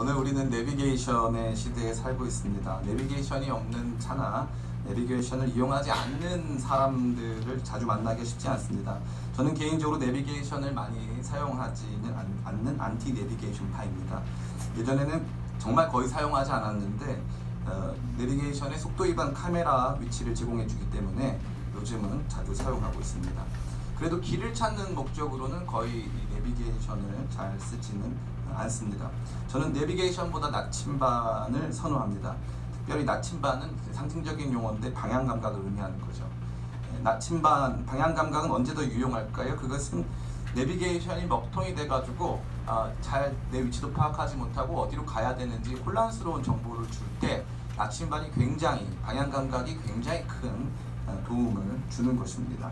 오늘 우리는 내비게이션의 시대에 살고 있습니다. 내비게이션이 없는 차나 내비게이션을 이용하지 않는 사람들을 자주 만나기 쉽지 않습니다. 저는 개인적으로 내비게이션을 많이 사용하지는 않는 안티 내비게이션파입니다. 예전에는 정말 거의 사용하지 않았는데 내비게이션의 속도 위반 카메라 위치를 제공해 주기 때문에 요즘은 자주 사용하고 있습니다. 그래도 길을 찾는 목적으로는 거의 이 내비게이션을 잘 쓰지는 않습니다. 저는 내비게이션보다 나침반을 선호합니다. 특별히 나침반은 상징적인 용어인데 방향 감각을 의미하는 거죠. 나침반 방향 감각은 언제 더 유용할까요? 그것은 내비게이션이 먹통이 돼가지고 잘 내 위치도 파악하지 못하고 어디로 가야 되는지 혼란스러운 정보를 줄 때 나침반이 굉장히 방향 감각이 굉장히 큰 도움을 주는 것입니다.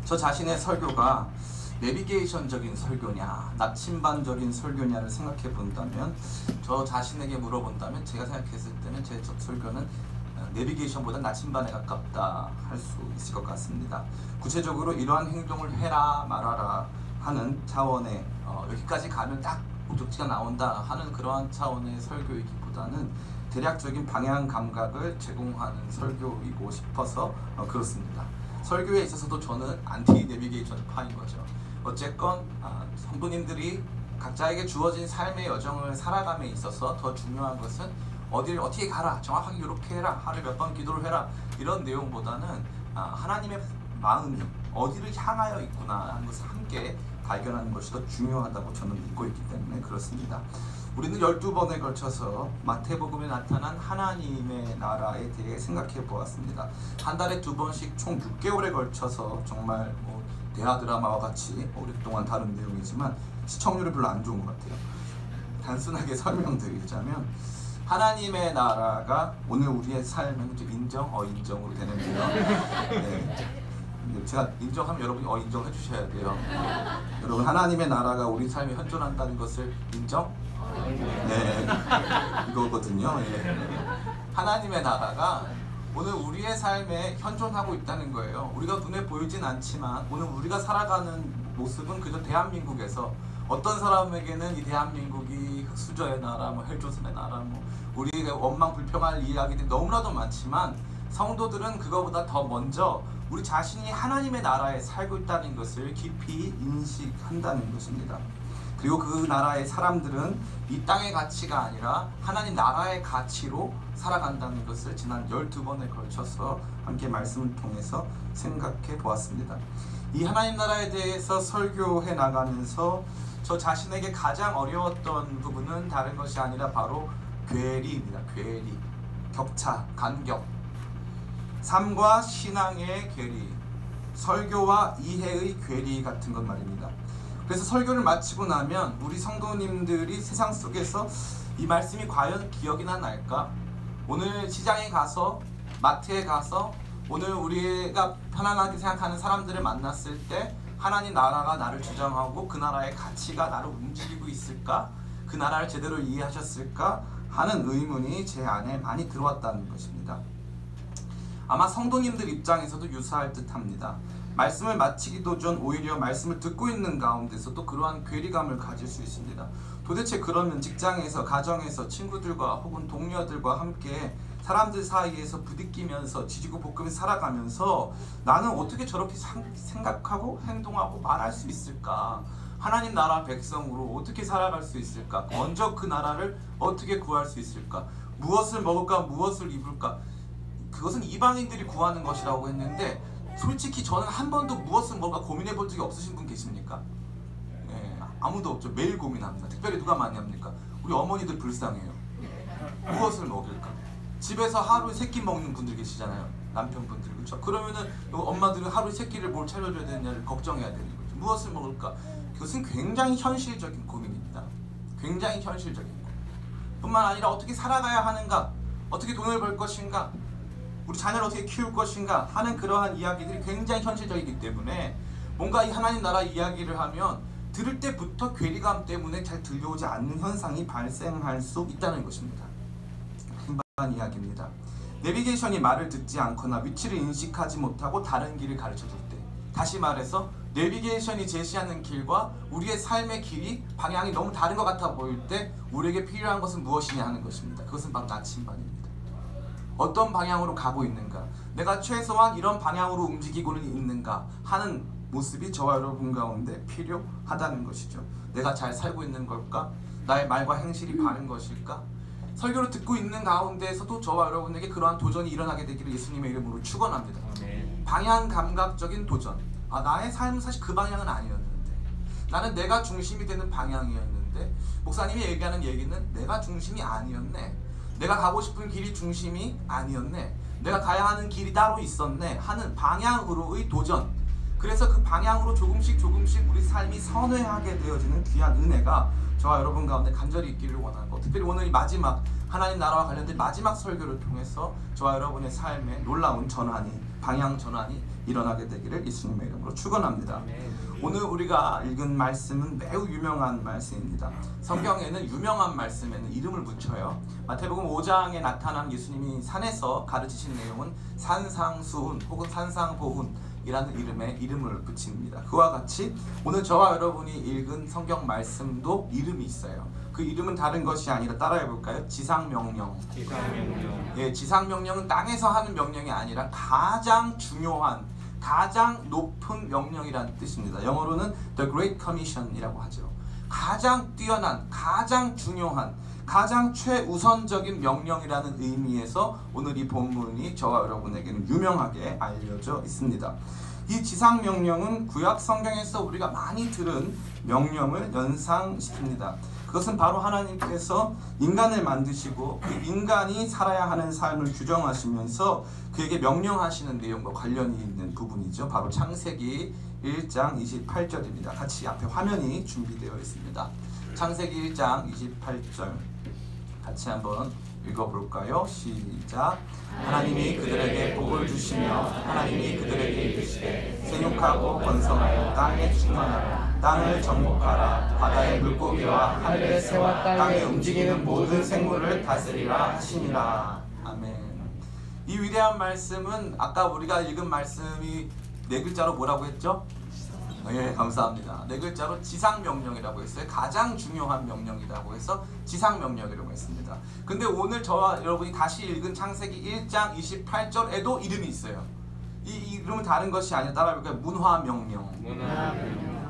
저 자신의 설교가 내비게이션적인 설교냐 나침반적인 설교냐를 생각해 본다면, 저 자신에게 물어본다면 제가 생각했을 때는 제 설교는 내비게이션보다 나침반에 가깝다 할 수 있을 것 같습니다. 구체적으로 이러한 행동을 해라 말아라 하는 차원의 여기까지 가면 딱 목적지가 나온다 하는 그러한 차원의 설교이기보다는 대략적인 방향 감각을 제공하는 설교이고 싶어서 그렇습니다. 설교에 있어서도 저는 안티 내비게이션 파인 거죠. 어쨌건 성도님들이 각자에게 주어진 삶의 여정을 살아감에 있어서 더 중요한 것은 어디를 어떻게 가라, 정확하게 이렇게 해라, 하루에 몇 번 기도를 해라, 이런 내용보다는 하나님의 마음이 어디를 향하여 있구나 하는 것을 함께 발견하는 것이 더 중요하다고 저는 믿고 있기 때문에 그렇습니다. 우리는 12번에 걸쳐서 마태복음에 나타난 하나님의 나라에 대해 생각해 보았습니다. 한 달에 2번씩 총 6개월에 걸쳐서 정말 대하 드라마와 같이 오랫동안 다룬 내용이지만 시청률이 별로 안 좋은 것 같아요. 단순하게 설명드리자면 하나님의 나라가 오늘 우리의 삶은 인정으로 되는데요. 네. 제가 인정하면 여러분이 인정해 주셔야 돼요. 여러분, 하나님의 나라가 우리 삶에 현존한다는 것을 인정? 네, 이거거든요. 예. 하나님의 나라가 오늘 우리의 삶에 현존하고 있다는 거예요. 우리가 눈에 보이진 않지만 오늘 우리가 살아가는 모습은 그저 대한민국에서 어떤 사람에게는 이 대한민국이 흑수저의 나라, 헬조선의 나라, 우리가 원망 불평할 이야기들이 너무나도 많지만 성도들은 그거보다 더 먼저 우리 자신이 하나님의 나라에 살고 있다는 것을 깊이 인식한다는 것입니다. 그리고 그 나라의 사람들은 이 땅의 가치가 아니라 하나님 나라의 가치로 살아간다는 것을 지난 12번에 걸쳐서 함께 말씀을 통해서 생각해 보았습니다. 이 하나님 나라에 대해서 설교해 나가면서 저 자신에게 가장 어려웠던 부분은 다른 것이 아니라 바로 괴리입니다. 괴리, 격차, 간격, 삶과 신앙의 괴리, 설교와 이해의 괴리 같은 것 말입니다. 그래서 설교를 마치고 나면 우리 성도님들이 세상 속에서 이 말씀이 과연 기억이나 날까? 오늘 시장에 가서, 마트에 가서 오늘 우리가 편안하게 생각하는 사람들을 만났을 때 하나님 나라가 나를 주장하고 그 나라의 가치가 나를 움직이고 있을까? 그 나라를 제대로 이해하셨을까? 하는 의문이 제 안에 많이 들어왔다는 것입니다. 아마 성도님들 입장에서도 유사할 듯합니다. 말씀을 마치기도 전 오히려 말씀을 듣고 있는 가운데서도 그러한 괴리감을 가질 수 있습니다. 도대체 그러면 직장에서, 가정에서, 친구들과 혹은 동료들과 함께 사람들 사이에서 부딪히면서 지지고 볶으면서 살아가면서 나는 어떻게 저렇게 생각하고 행동하고 말할 수 있을까? 하나님 나라 백성으로 어떻게 살아갈 수 있을까? 먼저 그 나라를 어떻게 구할 수 있을까? 무엇을 먹을까? 무엇을 입을까? 그것은 이방인들이 구하는 것이라고 했는데 솔직히 저는 한 번도 무엇을 먹을까 고민해 본 적이 없으신 분 계십니까? 네, 아무도 없죠. 매일 고민합니다. 특별히 누가 많이 합니까? 우리 어머니들 불쌍해요. 무엇을 먹을까? 집에서 하루에 3끼 먹는 분들 계시잖아요. 남편분들, 그렇죠? 그러면은 엄마들은 하루에 3끼를 뭘 차려줘야 되느냐를 걱정해야 되는 거죠. 무엇을 먹을까? 그것은 굉장히 현실적인 고민입니다. 굉장히 현실적인 고민. 뿐만 아니라 어떻게 살아가야 하는가? 어떻게 돈을 벌 것인가? 우리 자녀를 어떻게 키울 것인가 하는 그러한 이야기들이 굉장히 현실적이기 때문에 뭔가 이 하나님 나라 이야기를 하면 들을 때부터 괴리감 때문에 잘 들려오지 않는 현상이 발생할 수 있다는 것입니다. 한 이야기입니다. 내비게이션이 말을 듣지 않거나 위치를 인식하지 못하고 다른 길을 가르쳐줄 때, 다시 말해서 내비게이션이 제시하는 길과 우리의 삶의 길이 방향이 너무 다른 것 같아 보일 때 우리에게 필요한 것은 무엇이냐 하는 것입니다. 그것은 바로 나침반입니다. 어떤 방향으로 가고 있는가, 내가 최소한 이런 방향으로 움직이고는 있는가 하는 모습이 저와 여러분 가운데 필요하다는 것이죠. 내가 잘 살고 있는 걸까? 나의 말과 행실이 바른 것일까? 설교를 듣고 있는 가운데에서도 저와 여러분에게 그러한 도전이 일어나게 되기를 예수님의 이름으로 축원합니다. 방향 감각적인 도전. 나의 삶은 사실 그 방향은 아니었는데, 나는 내가 중심이 되는 방향이었는데, 목사님이 얘기하는 얘기는 내가 중심이 아니었네, 내가 가고 싶은 길이 중심이 아니었네, 내가 가야 하는 길이 따로 있었네 하는 방향으로의 도전. 그래서 그 방향으로 조금씩 우리 삶이 선회하게 되어지는 귀한 은혜가 저와 여러분 가운데 간절히 있기를 원하고, 특별히 오늘 이 마지막 하나님 나라와 관련된 마지막 설교를 통해서 저와 여러분의 삶에 놀라운 전환이, 방향 전환이 일어나게 되기를 예수님의 이름으로 축원합니다. 오늘 우리가 읽은 말씀은 매우 유명한 말씀입니다. 성경에는 유명한 말씀에는 이름을 붙여요. 마태복음 5장에 나타난 예수님이 산에서 가르치신 내용은 산상수훈 혹은 산상보훈이라는 이름에 이름을 붙입니다. 그와 같이 오늘 저와 여러분이 읽은 성경 말씀도 이름이 있어요. 그 이름은 다른 것이 아니라, 따라해 볼까요? 지상명령. 예, 지상명령은 땅에서 하는 명령이 아니라 가장 중요한, 가장 높은 명령이라는 뜻입니다. 영어로는 The Great Commission이라고 하죠. 가장 뛰어난, 가장 중요한, 가장 최우선적인 명령이라는 의미에서 오늘 이 본문이 저와 여러분에게는 유명하게 알려져 있습니다. 이 지상명령은 구약 성경에서 우리가 많이 들은 명령을 연상시킵니다. 그것은 바로 하나님께서 인간을 만드시고 그 인간이 살아야 하는 삶을 규정하시면서 그에게 명령하시는 내용과 관련이 있는 부분이죠. 바로 창세기 1장 28절입니다. 같이 앞에 화면이 준비되어 있습니다. 창세기 1장 28절 같이 한번 읽어볼까요? 시작. 하나님이 그들에게 복을 주시며 하나님이 그들에게 이르시되 생육하고 번성하여 땅에 충만하라. 땅을 정복하라. 바다의 물고기와 하늘의 새와 땅에 움직이는 모든 생물을 다스리라 하시니라. 아멘. 이 위대한 말씀은 아까 우리가 읽은 말씀이 네 글자로 뭐라고 했죠? 예, 감사합니다. 네 글자로 지상명령이라고 했어요. 가장 중요한 명령이라고 해서 지상명령이라고 했습니다. 근데 오늘 저와 여러분이 다시 읽은 창세기 1장 28절에도 이름이 있어요. 이 이름은 다른 것이 아니라, 따라해볼까요? 문화명령.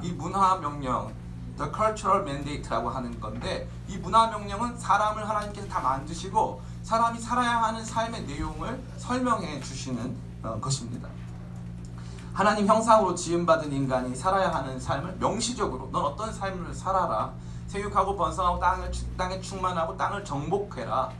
이 문화명령, The Cultural Mandate라고 하는 건데, 이 문화명령은 사람을 하나님께서 다 만드시고 사람이 살아야 하는 삶의 내용을 설명해 주시는 것입니다. 하나님 형상으로 지음받은 인간이 살아야 하는 삶을 명시적으로, 넌 어떤 삶을 살아라, 생육하고 번성하고 땅에 충만하고 땅을 정복해라,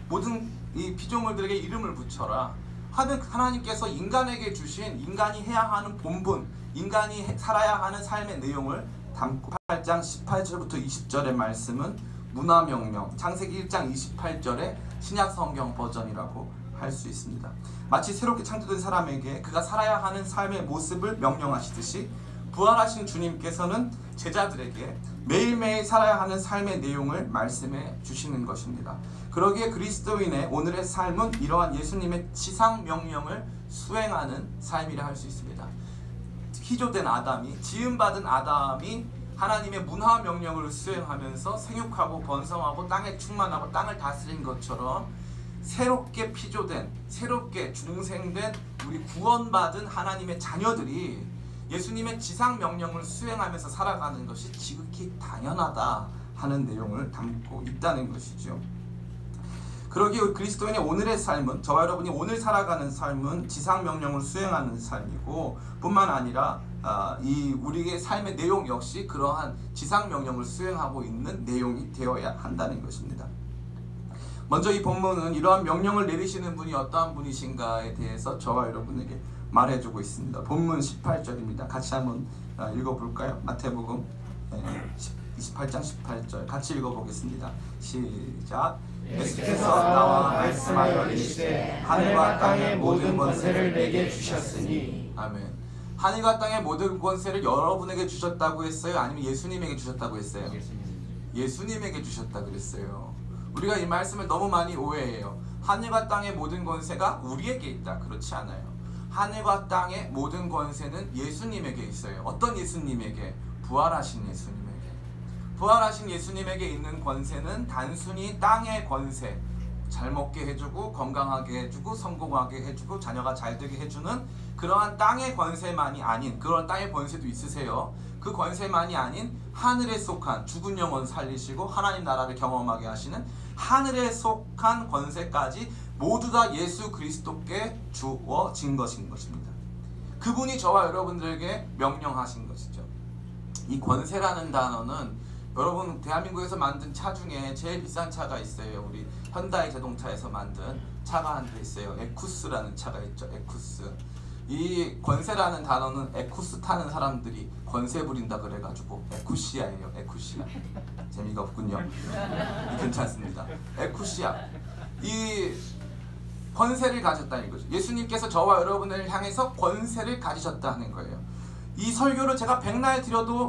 모든 이 피조물들에게 이름을 붙여라 하는 하나님께서 인간에게 주신, 인간이 해야 하는 본분, 인간이 살아야 하는 삶의 내용을 담고 8장 18절부터 20절의 말씀은 문화명령, 창세기 1장 28절의 신약성경 버전이라고 할 수 있습니다. 마치 새롭게 창조된 사람에게 그가 살아야 하는 삶의 모습을 명령하시듯이 부활하신 주님께서는 제자들에게 매일매일 살아야 하는 삶의 내용을 말씀해 주시는 것입니다. 그러기에 그리스도인의 오늘의 삶은 이러한 예수님의 지상명령을 수행하는 삶이라 할 수 있습니다. 희조된 아담이, 지음받은 아담이 하나님의 문화명령을 수행하면서 생육하고 번성하고 땅에 충만하고 땅을 다스린 것처럼 새롭게 피조된, 새롭게 중생된 우리 구원받은 하나님의 자녀들이 예수님의 지상명령을 수행하면서 살아가는 것이 지극히 당연하다 하는 내용을 담고 있다는 것이죠. 그러기에 그리스도인의 오늘의 삶은, 저와 여러분이 오늘 살아가는 삶은 지상명령을 수행하는 삶이고, 뿐만 아니라 이 우리의 삶의 내용 역시 그러한 지상명령을 수행하고 있는 내용이 되어야 한다는 것입니다. 먼저 이 본문은 이러한 명령을 내리시는 분이 어떠한 분이신가에 대해서 저와 여러분에게 말해주고 있습니다. 본문 18절입니다. 같이 한번 읽어볼까요? 마태복음 28장 18절 같이 읽어보겠습니다. 시작. 예수께서 나와 말씀하여 이르시되 하늘과 땅의 모든 권세를 내게 주셨으니. 아멘. 하늘과 땅의 모든 권세를 여러분에게 주셨다고 했어요? 아니면 예수님에게 주셨다고 했어요? 예수님에게 주셨다 그랬어요. 우리가 이 말씀을 너무 많이 오해해요. 하늘과 땅의 모든 권세가 우리에게 있다. 그렇지 않아요. 하늘과 땅의 모든 권세는 예수님에게 있어요. 어떤 예수님에게? 부활하신 예수님에게. 부활하신 예수님에게 있는 권세는 단순히 땅의 권세, 잘 먹게 해주고 건강하게 해주고 성공하게 해주고 자녀가 잘 되게 해주는 그러한 땅의 권세만이 아닌, 그런 땅의 권세도 있으세요. 그 권세만이 아닌 하늘에 속한, 죽은 영혼 살리시고 하나님 나라를 경험하게 하시는 하늘에 속한 권세까지 모두 다 예수 그리스도께 주어진 것입니다. 그분이 저와 여러분들에게 명령하신 것이죠. 이 권세라는 단어는 여러분, 대한민국에서 만든 차 중에 제일 비싼 차가 있어요. 우리 현다이 자동차에서 만든 차가 한 대 있어요. 에쿠스라는 차가 있죠. 에쿠스. 이 권세라는 단어는 에쿠스 타는 사람들이 권세 부린다 그래가지고 에쿠시아예요. 에쿠시아. 재미가 없군요. 괜찮습니다. 에쿠시아. 이 권세를 가졌다는 거죠. 예수님께서 저와 여러분을 향해서 권세를 가지셨다는 거예요. 이 설교를 제가 백날 들어도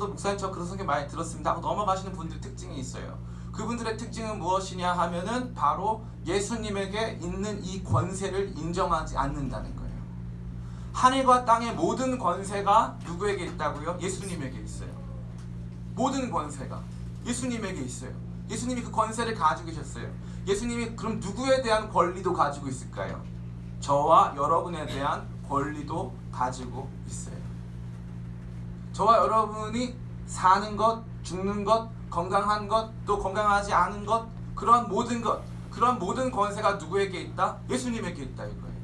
목사님 저 그런 설교 많이 들었습니다 하고 넘어가시는 분들 특징이 있어요. 그분들의 특징은 무엇이냐 하면은 바로 예수님에게 있는 이 권세를 인정하지 않는다는 거예요. 하늘과 땅의 모든 권세가 누구에게 있다고요? 예수님에게 있어요. 모든 권세가 예수님에게 있어요. 예수님이 그 권세를 가지고 계셨어요. 예수님이 그럼 누구에 대한 권리도 가지고 있을까요? 저와 여러분에 대한 권리도 가지고 있어요. 저와 여러분이 사는 것, 죽는 것, 건강한 것, 또 건강하지 않은 것, 그러한 모든 권세가 누구에게 있다? 예수님에게 있다 이거예요.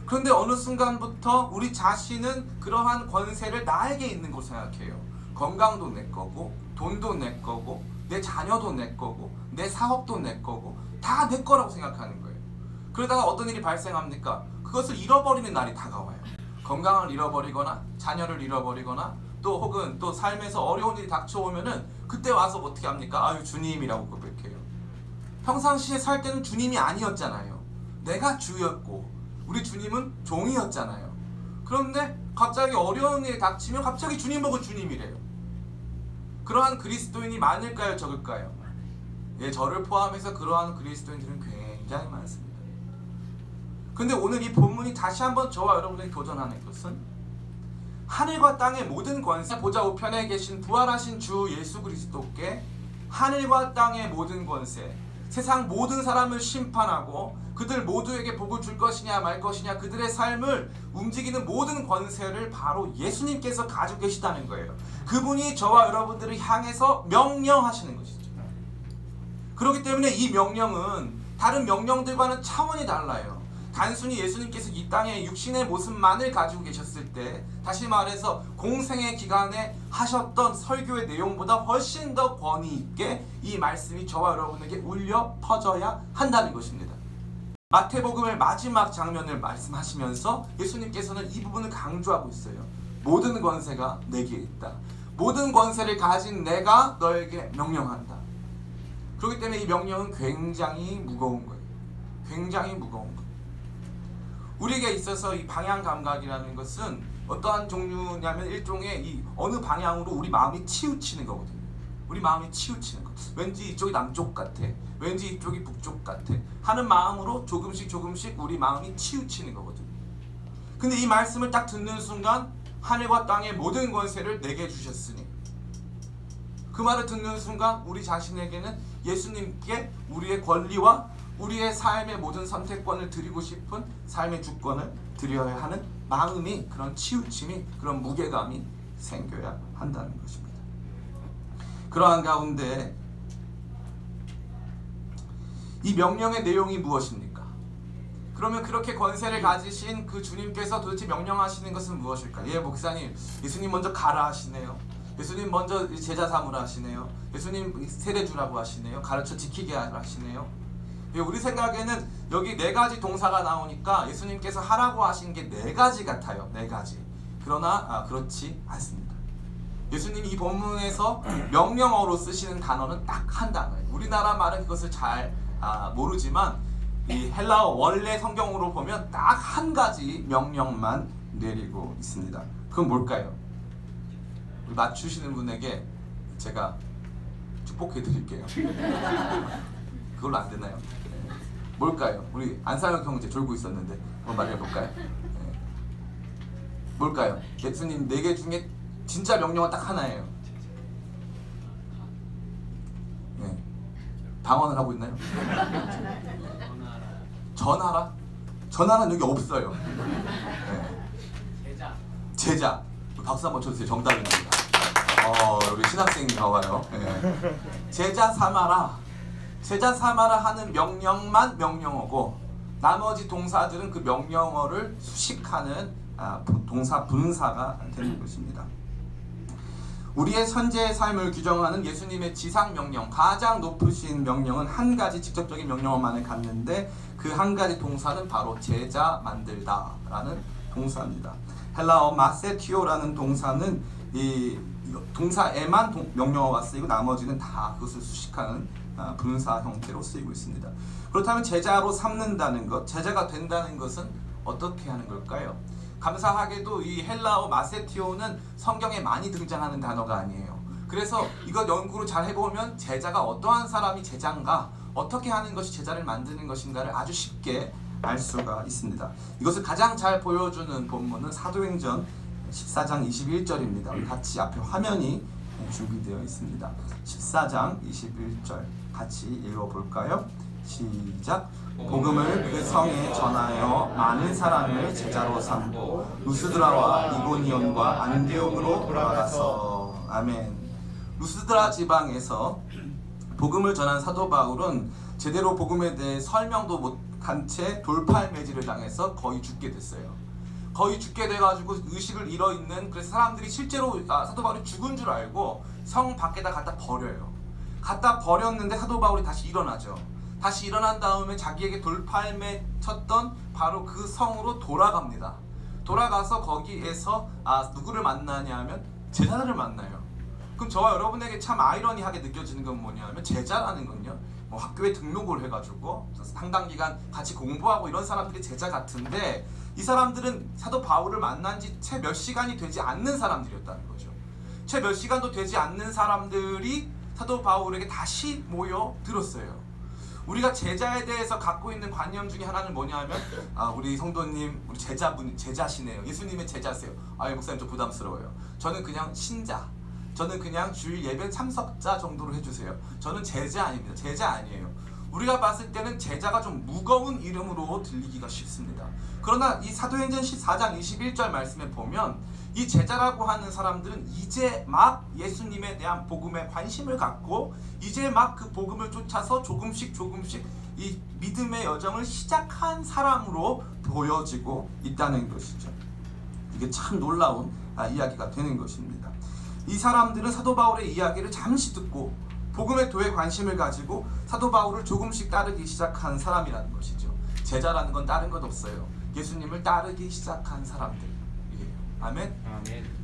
그런데 어느 순간부터 우리 자신은 그러한 권세를 나에게 있는 것으로 생각해요. 건강도 내 거고, 돈도 내 거고, 내 자녀도 내 거고, 내 사업도 내 거고, 다 내 거라고 생각하는 거예요. 그러다가 어떤 일이 발생합니까? 그것을 잃어버리는 날이 다가와요. 건강을 잃어버리거나 자녀를 잃어버리거나 또 혹은 또 삶에서 어려운 일이 닥쳐오면은 그때 와서 어떻게 합니까? 아유 주님이라고 고백해요. 평상시에 살 때는 주님이 아니었잖아요. 내가 주였고 우리 주님은 종이었잖아요. 그런데 갑자기 어려운 일이 닥치면 갑자기 주님 보고 주님이래요. 그러한 그리스도인이 많을까요? 적을까요? 예, 저를 포함해서 그러한 그리스도인들은 굉장히 많습니다. 근데 오늘 이 본문이 다시 한번 저와 여러분에게 도전하는 것은 하늘과 땅의 모든 권세, 보좌 우편에 계신 부활하신 주 예수 그리스도께 하늘과 땅의 모든 권세, 세상 모든 사람을 심판하고 그들 모두에게 복을 줄 것이냐 말 것이냐 그들의 삶을 움직이는 모든 권세를 바로 예수님께서 가지고 계시다는 거예요. 그분이 저와 여러분들을 향해서 명령하시는 것이죠. 그렇기 때문에 이 명령은 다른 명령들과는 차원이 달라요. 단순히 예수님께서 이 땅에 육신의 모습만을 가지고 계셨을 때, 다시 말해서 공생의 기간에 하셨던 설교의 내용보다 훨씬 더 권위 있게 이 말씀이 저와 여러분에게 울려 퍼져야 한다는 것입니다. 마태복음의 마지막 장면을 말씀하시면서 예수님께서는 이 부분을 강조하고 있어요. 모든 권세가 내게 있다. 모든 권세를 가진 내가 너에게 명령한다. 그렇기 때문에 이 명령은 굉장히 무거운 거예요. 굉장히 무거운 거예요. 우리에게 있어서 이 방향 감각이라는 것은 어떠한 종류냐면 일종의 이 어느 방향으로 우리 마음이 치우치는 거거든요. 우리 마음이 치우치는 거. 왠지 이쪽이 남쪽 같아. 왠지 이쪽이 북쪽 같아. 하는 마음으로 조금씩 우리 마음이 치우치는 거거든요. 근데 이 말씀을 딱 듣는 순간 하늘과 땅의 모든 권세를 내게 주셨으니, 그 말을 듣는 순간 우리 자신에게는 예수님께 우리의 권리와 우리의 삶의 모든 선택권을 드리고 싶은 삶의 주권을 드려야 하는 마음이, 그런 치우침이, 그런 무게감이 생겨야 한다는 것입니다. 그러한 가운데 이 명령의 내용이 무엇입니까? 그러면 그렇게 권세를 가지신 그 주님께서 도대체 명령하시는 것은 무엇일까? 예, 목사님, 예수님 먼저 가라 하시네요. 예수님 먼저 제자 삼으라 하시네요. 예수님 세례 주라고 하시네요. 가르쳐 지키게 하시네요. 우리 생각에는 여기 네 가지 동사가 나오니까 예수님께서 하라고 하신 게 네 가지 같아요. 네 가지. 그러나 그렇지 않습니다. 예수님이 이 본문에서 명령어로 쓰시는 단어는 딱 한 단어예요. 우리나라 말은 그것을 잘 모르지만 이 헬라어 원래 성경으로 보면 딱 한 가지 명령만 내리고 있습니다. 그건 뭘까요? 우리 맞추시는 분에게 제가 축복해 드릴게요. 그걸로 안 되나요? 뭘까요? 우리 안상혁 형제 졸고 있었는데 한번 말해볼까요? 네. 뭘까요? 예수님 4개 중에 진짜 명령은 딱 하나예요. 네. 방언을 하고 있나요? 전하라? 전하는 여기 없어요. 네. 제자. 박수 한번 쳐주세요. 정답입니다. 우리 신학생이 나와요. 네. 제자 삼아라. 제자 삼아라 하는 명령만 명령어고 나머지 동사들은 그 명령어를 수식하는 동사 분사가 되는 것입니다. 우리의 현재의 삶을 규정하는 예수님의 지상 명령, 가장 높으신 명령은 한 가지 직접적인 명령어만을 갖는데 그 한 가지 동사는 바로 제자 만들다 라는 동사입니다. 헬라어 마세티오라는 동사는 이 동사에만 명령어가 쓰이고 나머지는 다 그것을 수식하는 분사 형태로 쓰이고 있습니다. 그렇다면 제자로 삼는다는 것, 제자가 된다는 것은 어떻게 하는 걸까요? 감사하게도 이 헬라어 마세티오는 성경에 많이 등장하는 단어가 아니에요. 그래서 이거 연구를 잘 해보면 제자가 어떠한 사람이 제자인가, 어떻게 하는 것이 제자를 만드는 것인가를 아주 쉽게 알 수가 있습니다. 이것을 가장 잘 보여주는 본문은 사도행전 14장 21절입니다. 우리 같이 앞에 화면이 준비되어 있습니다. 14장 21절 같이 읽어볼까요? 시작. 복음을 그 성에 전하여 많은 사람을 제자로 삼고 루스드라와 이고니온과 안디옥으로 돌아가서. 아멘. 루스드라 지방에서 복음을 전한 사도 바울은 제대로 복음에 대해 설명도 못한 채 돌팔매질을 당해서 거의 죽게 됐어요. 거의 죽게 돼가지고 의식을 잃어있는, 그래서 사람들이 실제로 사도 바울이 죽은 줄 알고 성 밖에다 갖다 버려요. 갖다 버렸는데 사도 바울이 다시 일어나죠. 다시 일어난 다음에 자기에게 돌팔매 쳤던 바로 그 성으로 돌아갑니다. 돌아가서 거기에서 누구를 만나냐 하면 제자들을 만나요. 그럼 저와 여러분에게 참 아이러니하게 느껴지는 건 뭐냐면 제자라는 건요, 뭐 학교에 등록을 해가지고 상당 기간 같이 공부하고 이런 사람들이 제자 같은데 이 사람들은 사도 바울을 만난 지 채 몇 시간이 되지 않는 사람들이었다는 거죠. 채 몇 시간도 되지 않는 사람들이 사도 바울에게 다시 모여들었어요. 우리가 제자에 대해서 갖고 있는 관념 중에 하나는 뭐냐 하면 우리 성도님, 우리 제자시네요. 예수님의 제자세요. 목사님 좀 부담스러워요. 저는 그냥 신자, 저는 그냥 주일 예배 참석자 정도로 해주세요. 저는 제자 아닙니다. 제자 아니에요. 우리가 봤을 때는 제자가 좀 무거운 이름으로 들리기가 쉽습니다. 그러나 이 사도행전 14장 21절 말씀에 보면 이 제자라고 하는 사람들은 이제 막 예수님에 대한 복음에 관심을 갖고 이제 막 그 복음을 쫓아서 조금씩 이 믿음의 여정을 시작한 사람으로 보여지고 있다는 것이죠. 이게 참 놀라운 이야기가 되는 것입니다. 이 사람들은 사도 바울의 이야기를 잠시 듣고 복음의 도에 관심을 가지고 사도 바울을 조금씩 따르기 시작한 사람이라는 것이죠. 제자라는 건 다른 것 없어요. 예수님을 따르기 시작한 사람들. 아멘.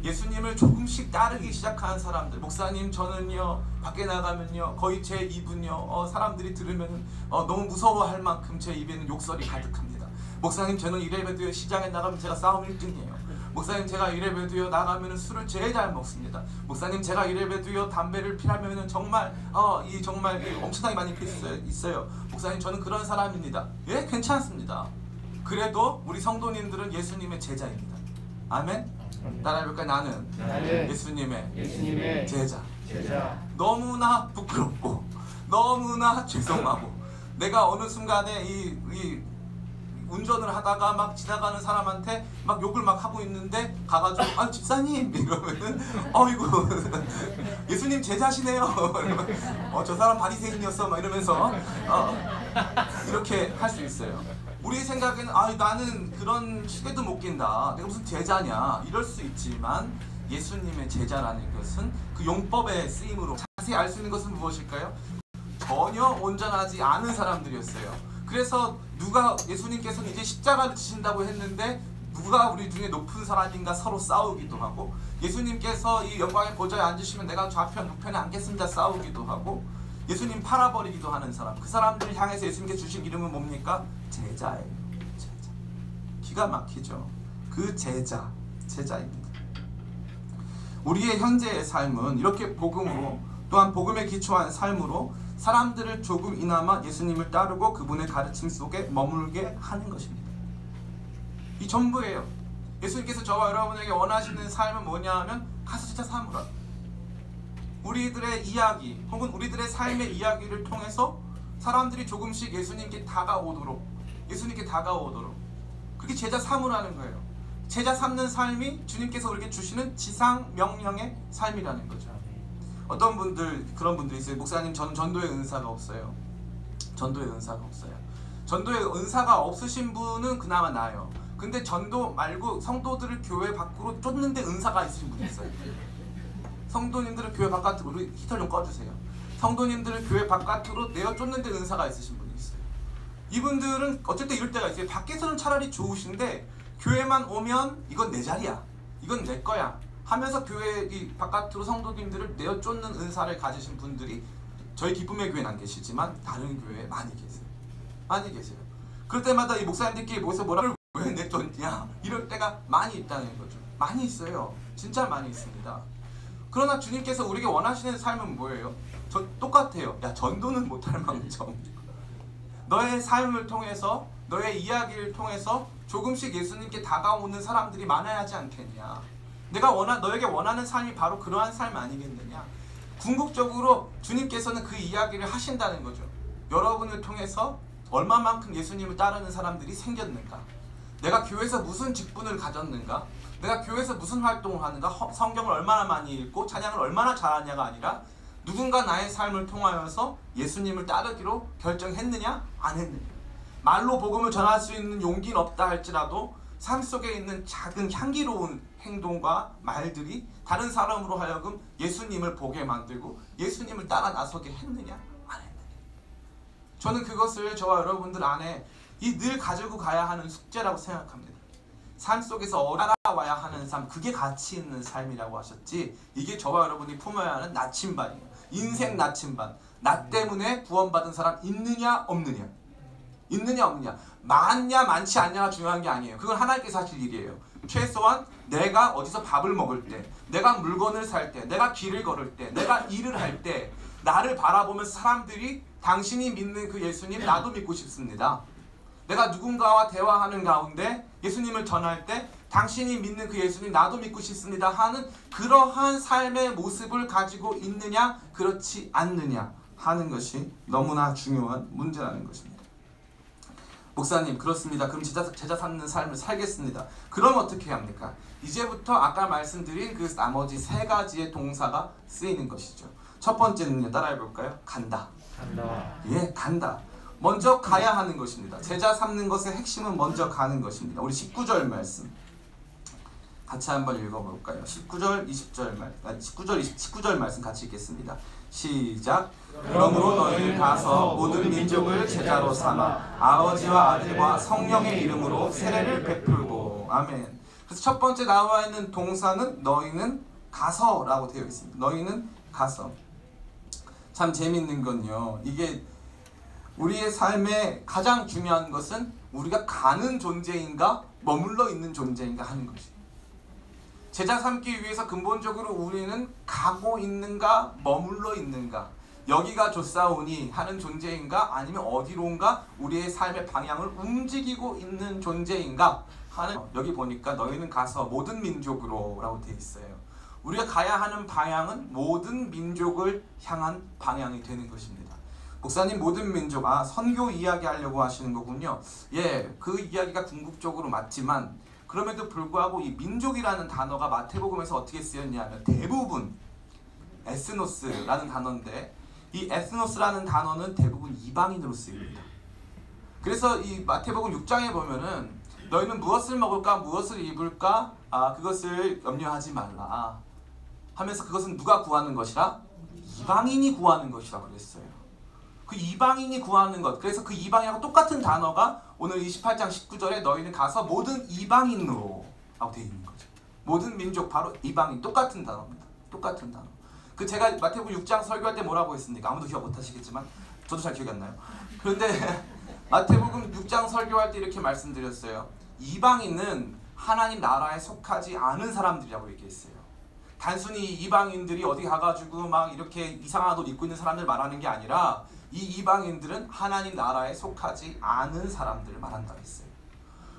예수님을 조금씩 따르기 시작한 사람들. 목사님, 저는요 밖에 나가면요 거의 제 입은요 사람들이 들으면 너무 무서워할 만큼 제 입에는 욕설이 가득합니다. 목사님, 저는 이래봬도요 시장에 나가면 제가 싸움 1등이에요. 목사님, 제가 이래봬도요 나가면 술을 제일 잘 먹습니다. 목사님, 제가 이래봬도요 담배를 피우면은 정말 엄청나게 많이 필 수 있어요. 목사님, 저는 그런 사람입니다. 예, 괜찮습니다. 그래도 우리 성도님들은 예수님의 제자입니다. 아멘? 따라해볼까요? 나는 예수님의 제자. 너무나 부끄럽고 너무나 죄송하고 내가 어느 순간에 이 운전을 하다가 막 지나가는 사람한테 막 욕을 막 하고 있는데 가가지고 집사님 이러면은 어이구 예수님 제자시네요. 저 사람 바리새인이었어 막 이러면서 이렇게 할 수 있어요. 우리 생각에는 나는 그런 시대도 못 낀다, 내가 무슨 제자냐 이럴 수 있지만 예수님의 제자라는 것은 그 용법의 쓰임으로 자세히 알 수 있는 것은 무엇일까요? 전혀 온전하지 않은 사람들이었어요. 그래서 누가 예수님께서는 이제 십자가를 지신다고 했는데 누가 우리 중에 높은 사람인가 서로 싸우기도 하고, 예수님께서 이 영광의 보좌에 앉으시면 내가 좌편 우편에 앉겠습니다 싸우기도 하고, 예수님 팔아버리기도 하는 사람, 그 사람들을 향해서 예수님께 주신 이름은 뭡니까? 제자예요. 제자. 기가 막히죠. 그 제자입니다. 우리의 현재의 삶은 이렇게 복음으로, 또한 복음에 기초한 삶으로 사람들을 조금이나마 예수님을 따르고 그분의 가르침 속에 머물게 하는 것입니다. 이 전부예요. 예수님께서 저와 여러분에게 원하시는 삶은 뭐냐 하면 가서 진짜 삼으라. 우리들의 이야기 혹은 우리들의 삶의 이야기를 통해서 사람들이 조금씩 예수님께 다가오도록 그게 제자 삼으라는 거예요. 제자 삼는 삶이 주님께서 우리에게 주시는 지상 명령의 삶이라는 거죠. 어떤 분들 그런 분들이 있어요. 목사님, 저는 전도의 은사가 없어요. 전도의 은사가 없으신 분은 그나마 나아요. 근데 전도 말고 성도들을 교회 밖으로 쫓는데 은사가 있으신 분이 있어요. 성도님들을 교회 바깥으로, 우리 히터 좀 꺼주세요. 성도님들을 교회 바깥으로 내어 쫓는데 은사가 있으신 분이 있어요. 이분들은 어쩔 때 이럴 때가 있어요. 밖에서는 차라리 좋으신데 교회만 오면 이건 내 자리야, 이건 내 거야 하면서 교회 이 바깥으로 성도님들을 내어 쫓는 은사를 가지신 분들이 저희 기쁨의 교회는 안 계시지만 다른 교회에 많이 계세요. 그럴 때마다 이 목사님들끼리 모여서 뭐라고 왜 내쫓냐 이럴 때가 많이 있다는 거죠. 많이 있어요. 진짜 많이 있습니다. 그러나 주님께서 우리에게 원하시는 삶은 뭐예요? 똑같아요. 야, 전도는 못할 망정 너의 삶을 통해서, 너의 이야기를 통해서 조금씩 예수님께 다가오는 사람들이 많아야 하지 않겠냐. 내가 너에게 원하는 삶이 바로 그러한 삶 아니겠느냐. 궁극적으로 주님께서는 그 이야기를 하신다는 거죠. 여러분을 통해서 얼마만큼 예수님을 따르는 사람들이 생겼는가, 내가 교회에서 무슨 직분을 가졌는가, 내가 교회에서 무슨 활동을 하는가, 성경을 얼마나 많이 읽고 찬양을 얼마나 잘하냐가 아니라 누군가 나의 삶을 통하여서 예수님을 따르기로 결정했느냐 안 했느냐. 말로 복음을 전할 수 있는 용기는 없다 할지라도 삶 속에 있는 작은 향기로운 행동과 말들이 다른 사람으로 하여금 예수님을 보게 만들고 예수님을 따라 나서게 했느냐 안 했느냐. 저는 그것을 저와 여러분들 안에 늘 가지고 가야 하는 숙제라고 생각합니다. 삶 속에서 따라와야 하는 삶, 그게 가치 있는 삶이라고 하셨지, 이게 저와 여러분이 품어야 하는 나침반이에요. 인생 나침반. 나 때문에 구원받은 사람 있느냐 없느냐, 많냐 많지 않냐가 중요한 게 아니에요. 그건 하나님께서 하실 일이에요. 최소한 내가 어디서 밥을 먹을 때, 내가 물건을 살 때, 내가 길을 걸을 때, 내가 일을 할 때 나를 바라보면서 사람들이 당신이 믿는 그 예수님 나도 믿고 싶습니다. 내가 누군가와 대화하는 가운데 예수님을 전할 때 당신이 믿는 그 예수님 나도 믿고 싶습니다 하는 그러한 삶의 모습을 가지고 있느냐 그렇지 않느냐 하는 것이 너무나 중요한 문제라는 것입니다. 목사님, 그렇습니다. 그럼 제자 삼는 삶을 살겠습니다. 그럼 어떻게 합니까? 이제부터 아까 말씀드린 그 나머지 세 가지의 동사가 쓰이는 것이죠. 첫 번째는요, 따라해볼까요? 간다. 예, 간다. 먼저 가야 하는 것입니다. 제자 삼는 것의 핵심은 먼저 가는 것입니다. 우리 19절 말씀 같이 한번 읽어볼까요? 19절, 19절 말씀 같이 읽겠습니다. 시작. 그러므로 너희는 가서 모든 민족을 제자로 삼아 아버지와 아들과 성령의 이름으로 세례를 베풀고. 아멘. 그래서 첫 번째 나와 있는 동사는 너희는 가서라고 되어 있습니다. 너희는 가서. 참 재밌는 건요, 이게 우리의 삶에 가장 중요한 것은 우리가 가는 존재인가 머물러 있는 존재인가 하는 것이에요. 제자 삼기 위해서 근본적으로 우리는 가고 있는가 머물러 있는가, 여기가 좋사오니 하는 존재인가 아니면 어디론가 우리의 삶의 방향을 움직이고 있는 존재인가 하는, 여기 보니까 너희는 가서 모든 민족으로 라고 되어 있어요. 우리가 가야 하는 방향은 모든 민족을 향한 방향이 되는 것입니다. 목사님, 모든 민족, 선교 이야기 하려고 하시는 거군요. 예, 그 이야기가 궁극적으로 맞지만 그럼에도 불구하고 이 민족이라는 단어가 마태복음에서 어떻게 쓰였냐면 대부분 에스노스라는 단어인데, 이 에스노스라는 단어는 대부분 이방인으로 쓰입니다. 그래서 이 마태복음 6장에 보면은 너희는 무엇을 먹을까 무엇을 입을까 그것을 염려하지 말라 하면서 그것은 누가 구하는 것이라? 이방인이 구하는 것이라 그랬어요. 그 이방인이 구하는 것, 그래서 그 이방인하고 똑같은 단어가 오늘 28장 19절에 너희는 가서 모든 이방인으로 라고 되어 있는 거죠. 모든 민족, 바로 이방인, 똑같은 단어입니다. 똑같은 단어. 그 제가 마태복음 6장 설교할 때 뭐라고 했습니까? 아무도 기억 못 하시겠지만 저도 잘 기억이 안 나요. 그런데 마태복음 6장 설교할 때 이렇게 말씀드렸어요. 이방인은 하나님 나라에 속하지 않은 사람들이라고 얘기했어요. 단순히 이방인들이 어디 가가지고 막 이렇게 이상한 옷 입고 있는 사람들 말하는 게 아니라 이 이방인들은 하나님 나라에 속하지 않은 사람들을 말한다고 했어요.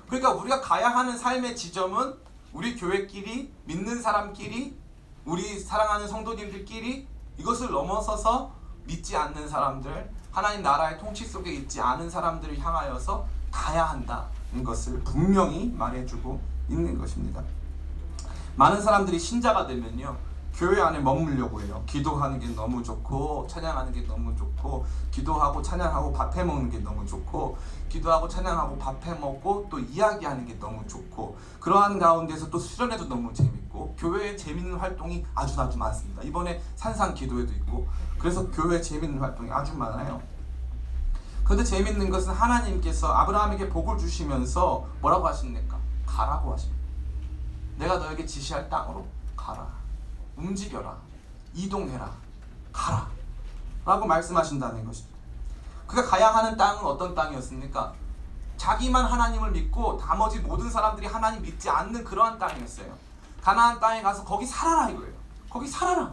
그러니까 우리가 가야 하는 삶의 지점은 우리 교회끼리, 믿는 사람끼리, 우리 사랑하는 성도님들끼리, 이것을 넘어서서 믿지 않는 사람들, 하나님 나라의 통치 속에 있지 않은 사람들을 향하여서 가야 한다는 것을 분명히 말해주고 있는 것입니다. 많은 사람들이 신자가 되면요, 교회 안에 머물려고 해요. 기도하는 게 너무 좋고, 찬양하는 게 너무 좋고, 기도하고 찬양하고 밥해 먹는 게 너무 좋고, 기도하고 찬양하고 밥해 먹고 또 이야기하는 게 너무 좋고, 그러한 가운데서 또 수련회도 너무 재밌고, 교회에 재밌는 활동이 아주 많습니다. 이번에 산상 기도회도 있고, 그래서 교회에 재밌는 활동이 아주 많아요. 그런데 재밌는 것은 하나님께서 아브라함에게 복을 주시면서 뭐라고 하십니까? 가라고 하십니다. 내가 너에게 지시할 땅으로 가라. 움직여라. 이동해라. 가라. 라고 말씀하신다는 것입니다. 그가 가야 하는 땅은 어떤 땅이었습니까? 자기만 하나님을 믿고 나머지 모든 사람들이 하나님 믿지 않는 그러한 땅이었어요. 가나안 땅에 가서 거기 살아라 이거예요. 거기 살아라.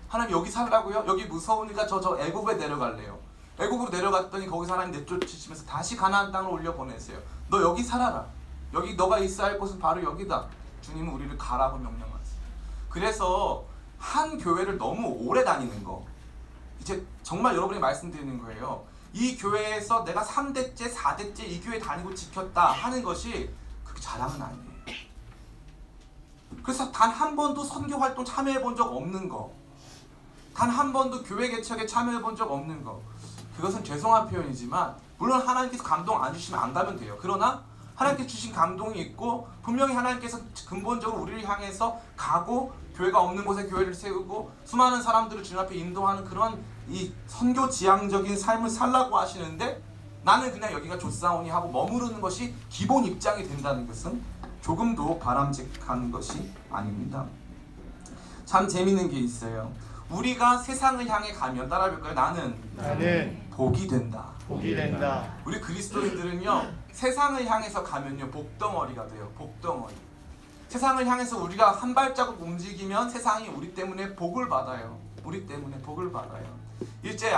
하나님 여기 살라고요? 여기 무서우니까 저 애굽에 내려갈래요. 애굽으로 내려갔더니 거기서 하나님 내쫓으시면서 다시 가나안 땅으로 올려보내세요. 너 여기 살아라. 여기 너가 있어야 할 곳은 바로 여기다. 주님은 우리를 가라고 명령하세요. 그래서 한 교회를 너무 오래 다니는 거, 이제 정말 여러분이 말씀드리는 거예요. 이 교회에서 내가 3대째 4대째 이 교회 다니고 지켰다 하는 것이 그렇게 자랑은 아니에요. 그래서 단 한 번도 선교 활동 참여해 본 적 없는 거, 단 한 번도 교회 개척에 참여해 본 적 없는 거, 그것은 죄송한 표현이지만 물론 하나님께서 감동 안 주시면 안 가면 돼요. 그러나 하나님께서 주신 감동이 있고, 분명히 하나님께서 근본적으로 우리를 향해서 가고, 교회가 없는 곳에 교회를 세우고 수많은 사람들을 주님 앞에 인도하는 그런 이 선교 지향적인 삶을 살라고 하시는데, 나는 그냥 여기가 좋사오니 하고 머무르는 것이 기본 입장이 된다는 것은 조금도 바람직한 것이 아닙니다. 참 재밌는 게 있어요. 우리가 세상을 향해 가면, 따라해볼까요? 나는 복이 된다. 복이 된다. 우리 그리스도인들은요, 세상을 향해서 가면요, 복덩어리가 돼요. 복덩어리. 세상을 향해서 우리가 한 발자국 움직이면 세상이 우리 때문에 복을 받아요. 우리 때문에 복을 받아요. 일제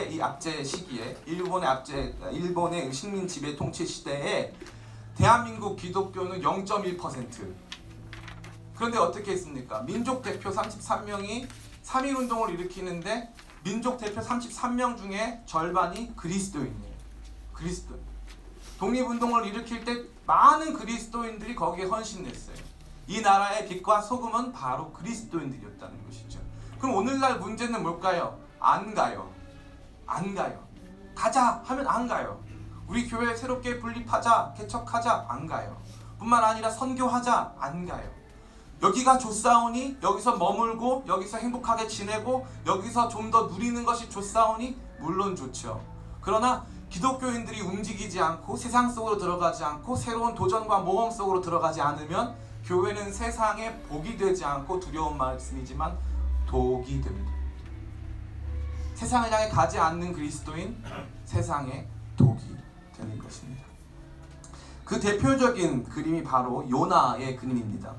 이 압제 시기에, 일본의 식민 지배 통치 시대에 대한민국 기독교는 0.1%. 그런데 어떻게 했습니까? 민족 대표 33명이 3.1운동을 일으키는데 민족 대표 33명 중에 절반이 그리스도인이에요. 그리스도인. 독립운동을 일으킬 때 많은 그리스도인들이 거기에 헌신했어요. 이 나라의 빛과 소금은 바로 그리스도인들이었다는 것이죠. 그럼 오늘날 문제는 뭘까요? 안 가요. 안 가요. 가자 하면 안 가요. 우리 교회 새롭게 분립하자, 개척하자, 안 가요. 뿐만 아니라 선교하자, 안 가요. 여기가 좋사오니 여기서 머물고 여기서 행복하게 지내고 여기서 좀 더 누리는 것이 좋사오니 물론 좋죠. 그러나 기독교인들이 움직이지 않고 세상 속으로 들어가지 않고 새로운 도전과 모험 속으로 들어가지 않으면 교회는 세상에 복이 되지 않고, 두려운 말씀이지만 독이 됩니다. 세상을 향해 가지 않는 그리스도인, 세상에 독이 되는 것입니다. 그 대표적인 그림이 바로 요나의 그림입니다.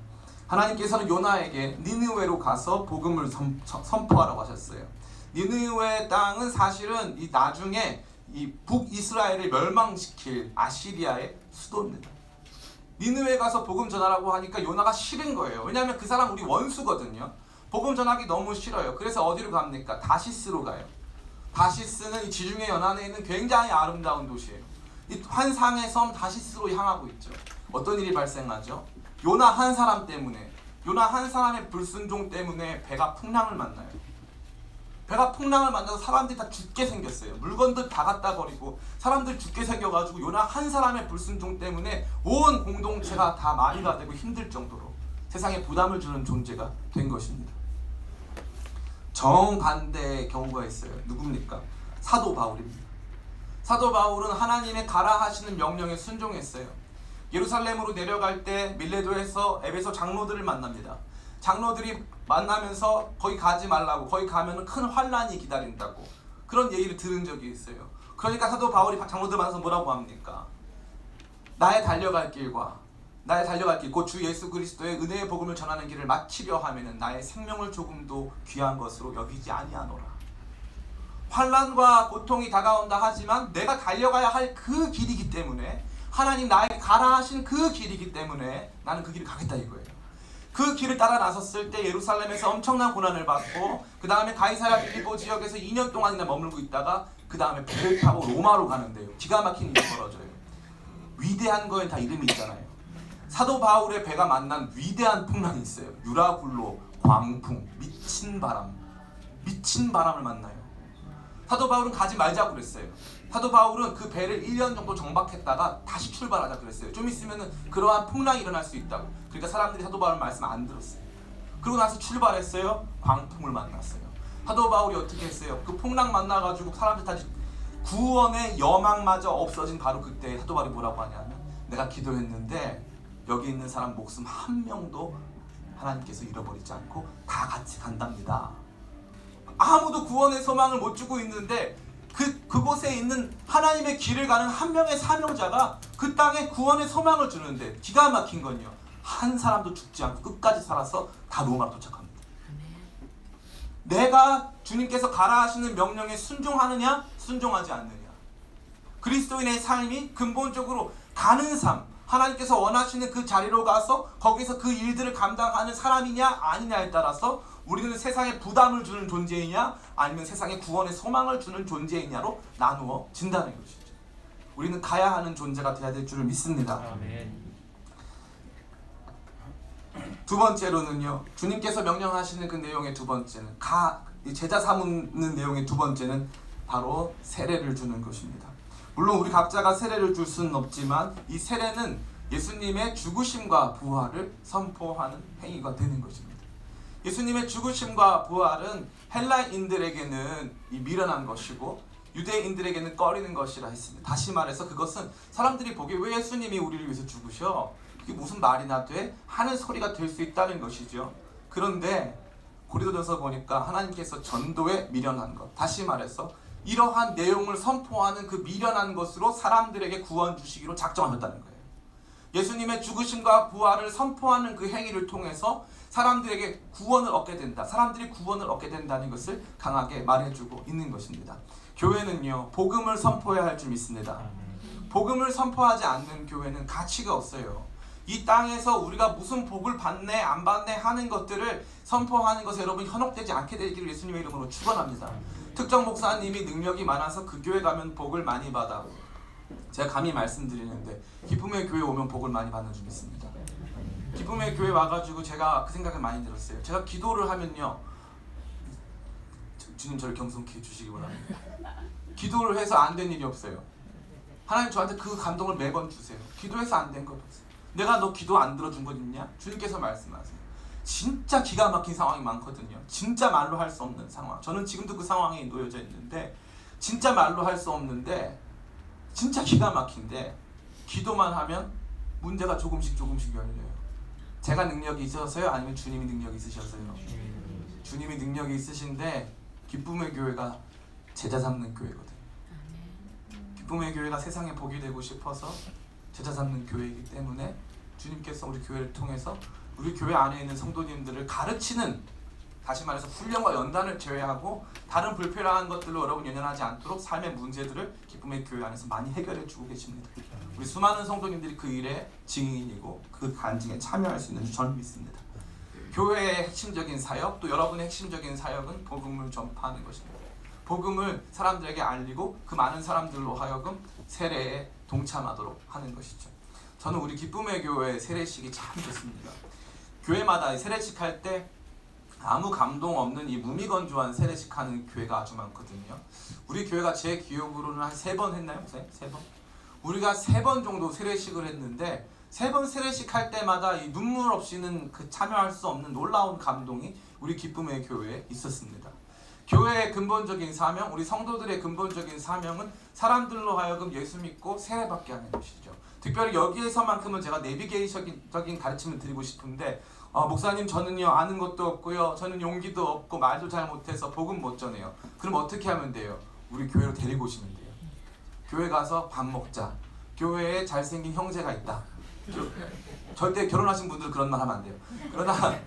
하나님께서는 요나에게 니느웨로 가서 복음을 선포하라고 하셨어요. 니느웨 땅은 사실은 이 나중에 이 북이스라엘을 멸망시킬 아시리아의 수도입니다. 니느웨 가서 복음 전하라고 하니까 요나가 싫은 거예요. 왜냐하면 그 사람 우리 원수거든요. 복음 전하기 너무 싫어요. 그래서 어디로 갑니까? 다시스로 가요. 다시스는 이 지중해 연안에 있는 굉장히 아름다운 도시예요. 이 환상의 섬 다시스로 향하고 있죠. 어떤 일이 발생하죠? 요나 한 사람 때문에, 요나 한 사람의 불순종 때문에 배가 풍랑을 만나요. 배가 풍랑을 만나서 사람들이 다 죽게 생겼어요. 물건들 다 갖다 버리고 사람들 죽게 생겨가지고 요나 한 사람의 불순종 때문에 온 공동체가 다 마비가 되고 힘들 정도로 세상에 부담을 주는 존재가 된 것입니다. 정반대의 경우가 있어요. 누굽니까? 사도 바울입니다. 사도 바울은 하나님의 가라 하시는 명령에 순종했어요. 예루살렘으로 내려갈 때 밀레도에서 에베소 장로들을 만납니다. 장로들이 만나면서 거기 가지 말라고, 거기 가면 큰 환란이 기다린다고 그런 얘기를 들은 적이 있어요. 그러니까 사도 바울이 장로들 만나서 뭐라고 합니까? 나의 달려갈 길 곧 주 예수 그리스도의 은혜의 복음을 전하는 길을 마치려 하면은 나의 생명을 조금도 귀한 것으로 여기지 아니하노라. 환난과 고통이 다가온다 하지만 내가 달려가야 할 그 길이기 때문에, 하나님 나에게 가라 하신 그 길이기 때문에 나는 그 길을 가겠다 이거예요. 그 길을 따라 나섰을 때 예루살렘에서 엄청난 고난을 받고, 그 다음에 가이사랴 빌립보 지역에서 2년 동안이나 머물고 있다가 그 다음에 배를 타고 로마로 가는데요. 기가 막힌 일이 벌어져요. 위대한 거엔 다 이름이 있잖아요. 사도 바울의 배가 만난 위대한 풍랑이 있어요. 유라굴로, 광풍, 미친 바람을 만나요. 사도 바울은 가지 말자고 그랬어요. 사도 바울은 그 배를 1년 정도 정박했다가 다시 출발하자 그랬어요. 좀 있으면은 그러한 풍랑이 일어날 수 있다고. 그러니까 사람들이 사도 바울 말씀 안 들었어요. 그러고 나서 출발했어요. 광풍을 만났어요. 사도 바울이 어떻게 했어요? 그 풍랑 만나가지고 사람들 다 구원의 여망마저 없어진 바로 그때 사도 바울이 뭐라고 하냐면, 내가 기도했는데 여기 있는 사람 목숨 한 명도 하나님께서 잃어버리지 않고 다 같이 간답니다. 아무도 구원의 소망을 못 주고 있는데 그곳에 있는 하나님의 길을 가는 한 명의 사명자가 그 땅에 구원의 소망을 주는데, 기가 막힌 건요, 한 사람도 죽지 않고 끝까지 살아서 다 로마로 도착합니다. 내가 주님께서 가라 하시는 명령에 순종하느냐 순종하지 않느냐, 그리스도인의 삶이 근본적으로 가는 삶, 하나님께서 원하시는 그 자리로 가서 거기서 그 일들을 감당하는 사람이냐 아니냐에 따라서 우리는 세상에 부담을 주는 존재이냐 아니면 세상에 구원의 소망을 주는 존재이냐로 나누어진다는 것이죠. 우리는 가야 하는 존재가 되어야 될 줄을 믿습니다. 아멘. 두 번째로는요, 주님께서 명령하시는 그 내용의 두 번째는, 제자 삼는 내용의 두 번째는 바로 세례를 주는 것입니다. 물론 우리 각자가 세례를 줄 수는 없지만 이 세례는 예수님의 죽으심과 부활을 선포하는 행위가 되는 것입니다. 예수님의 죽으심과 부활은 헬라인들에게는 미련한 것이고 유대인들에게는 꺼리는 것이라 했습니다. 다시 말해서 그것은 사람들이 보기에 왜 예수님이 우리를 위해서 죽으셔? 그게 무슨 말이나 돼? 하는 소리가 될 수 있다는 것이죠. 그런데 고린도전서 보니까 하나님께서 전도에 미련한 것, 다시 말해서 이러한 내용을 선포하는 그 미련한 것으로 사람들에게 구원 주시기로 작정하셨다는 거예요. 예수님의 죽으심과 부활을 선포하는 그 행위를 통해서 사람들에게 구원을 얻게 된다, 사람들이 구원을 얻게 된다는 것을 강하게 말해주고 있는 것입니다. 교회는요, 복음을 선포해야 할 줄 믿습니다. 복음을 선포하지 않는 교회는 가치가 없어요. 이 땅에서 우리가 무슨 복을 받네 안 받네 하는 것들을 선포하는 것에 여러분 현혹되지 않게 되기를 예수님의 이름으로 축원합니다. 특정 목사님이 능력이 많아서 그 교회 가면 복을 많이 받아, 제가 감히 말씀드리는데 기쁨의 교회 오면 복을 많이 받는 줄 믿습니다. 기쁨의 교회 와가지고 제가 그 생각을 많이 들었어요. 제가 기도를 하면요, 주님 저를 경성케 해주시기 바랍니다. 기도를 해서 안 된 일이 없어요. 하나님 저한테 그 감동을 매번 주세요. 기도해서 안 된 것 없어요. 내가 너 기도 안 들어준 것 있냐? 주님께서 말씀하세요. 진짜 기가 막힌 상황이 많거든요. 진짜 말로 할 수 없는 상황. 저는 지금도 그 상황에 놓여져 있는데 진짜 말로 할 수 없는데 진짜 기가 막힌데 기도만 하면 문제가 조금씩 열려요. 제가 능력이 있어서요? 아니면 주님이 능력이 있으셔서요? 주님이 능력이 있으신데 기쁨의 교회가 제자 삼는 교회거든요. 기쁨의 교회가 세상에 복이 되고 싶어서 제자 삼는 교회이기 때문에 주님께서 우리 교회를 통해서 우리 교회 안에 있는 성도님들을 가르치는, 다시 말해서 훈련과 연단을 제외하고 다른 불필요한 것들로 여러분 연연하지 않도록 삶의 문제들을 기쁨의 교회 안에서 많이 해결해 주고 계십니다. 우리 수많은 성도님들이 그 일에 증인이고 그 간증에 참여할 수 있는 줄 저는 믿습니다. 교회의 핵심적인 사역, 또 여러분의 핵심적인 사역은 복음을 전파하는 것입니다. 복음을 사람들에게 알리고 그 많은 사람들로 하여금 세례에 동참하도록 하는 것이죠. 저는 우리 기쁨의 교회 세례식이 참 좋습니다. 교회마다 세례식 할 때 아무 감동 없는 이 무미건조한 세례식 하는 교회가 아주 많거든요. 우리 교회가 제 기억으로는 한 3번 했나요? 선생님? 3번? 우리가 3번 정도 세례식을 했는데 3번 세례식 할 때마다 이 눈물 없이는 그 참여할 수 없는 놀라운 감동이 우리 기쁨의 교회에 있었습니다. 교회의 근본적인 사명, 우리 성도들의 근본적인 사명은 사람들로 하여금 예수 믿고 세례받게 하는 것이죠. 특별히 여기에서만큼은 제가 내비게이션적인 가르침을 드리고 싶은데, 목사님 저는요 아는 것도 없고요, 저는 용기도 없고 말도 잘 못해서 복음 못 전해요. 그럼 어떻게 하면 돼요? 우리 교회로 데리고 오시면 돼요. 교회 가서 밥 먹자. 교회에 잘생긴 형제가 있다. 절대 결혼하신 분들 그런 말 하면 안 돼요. 그러나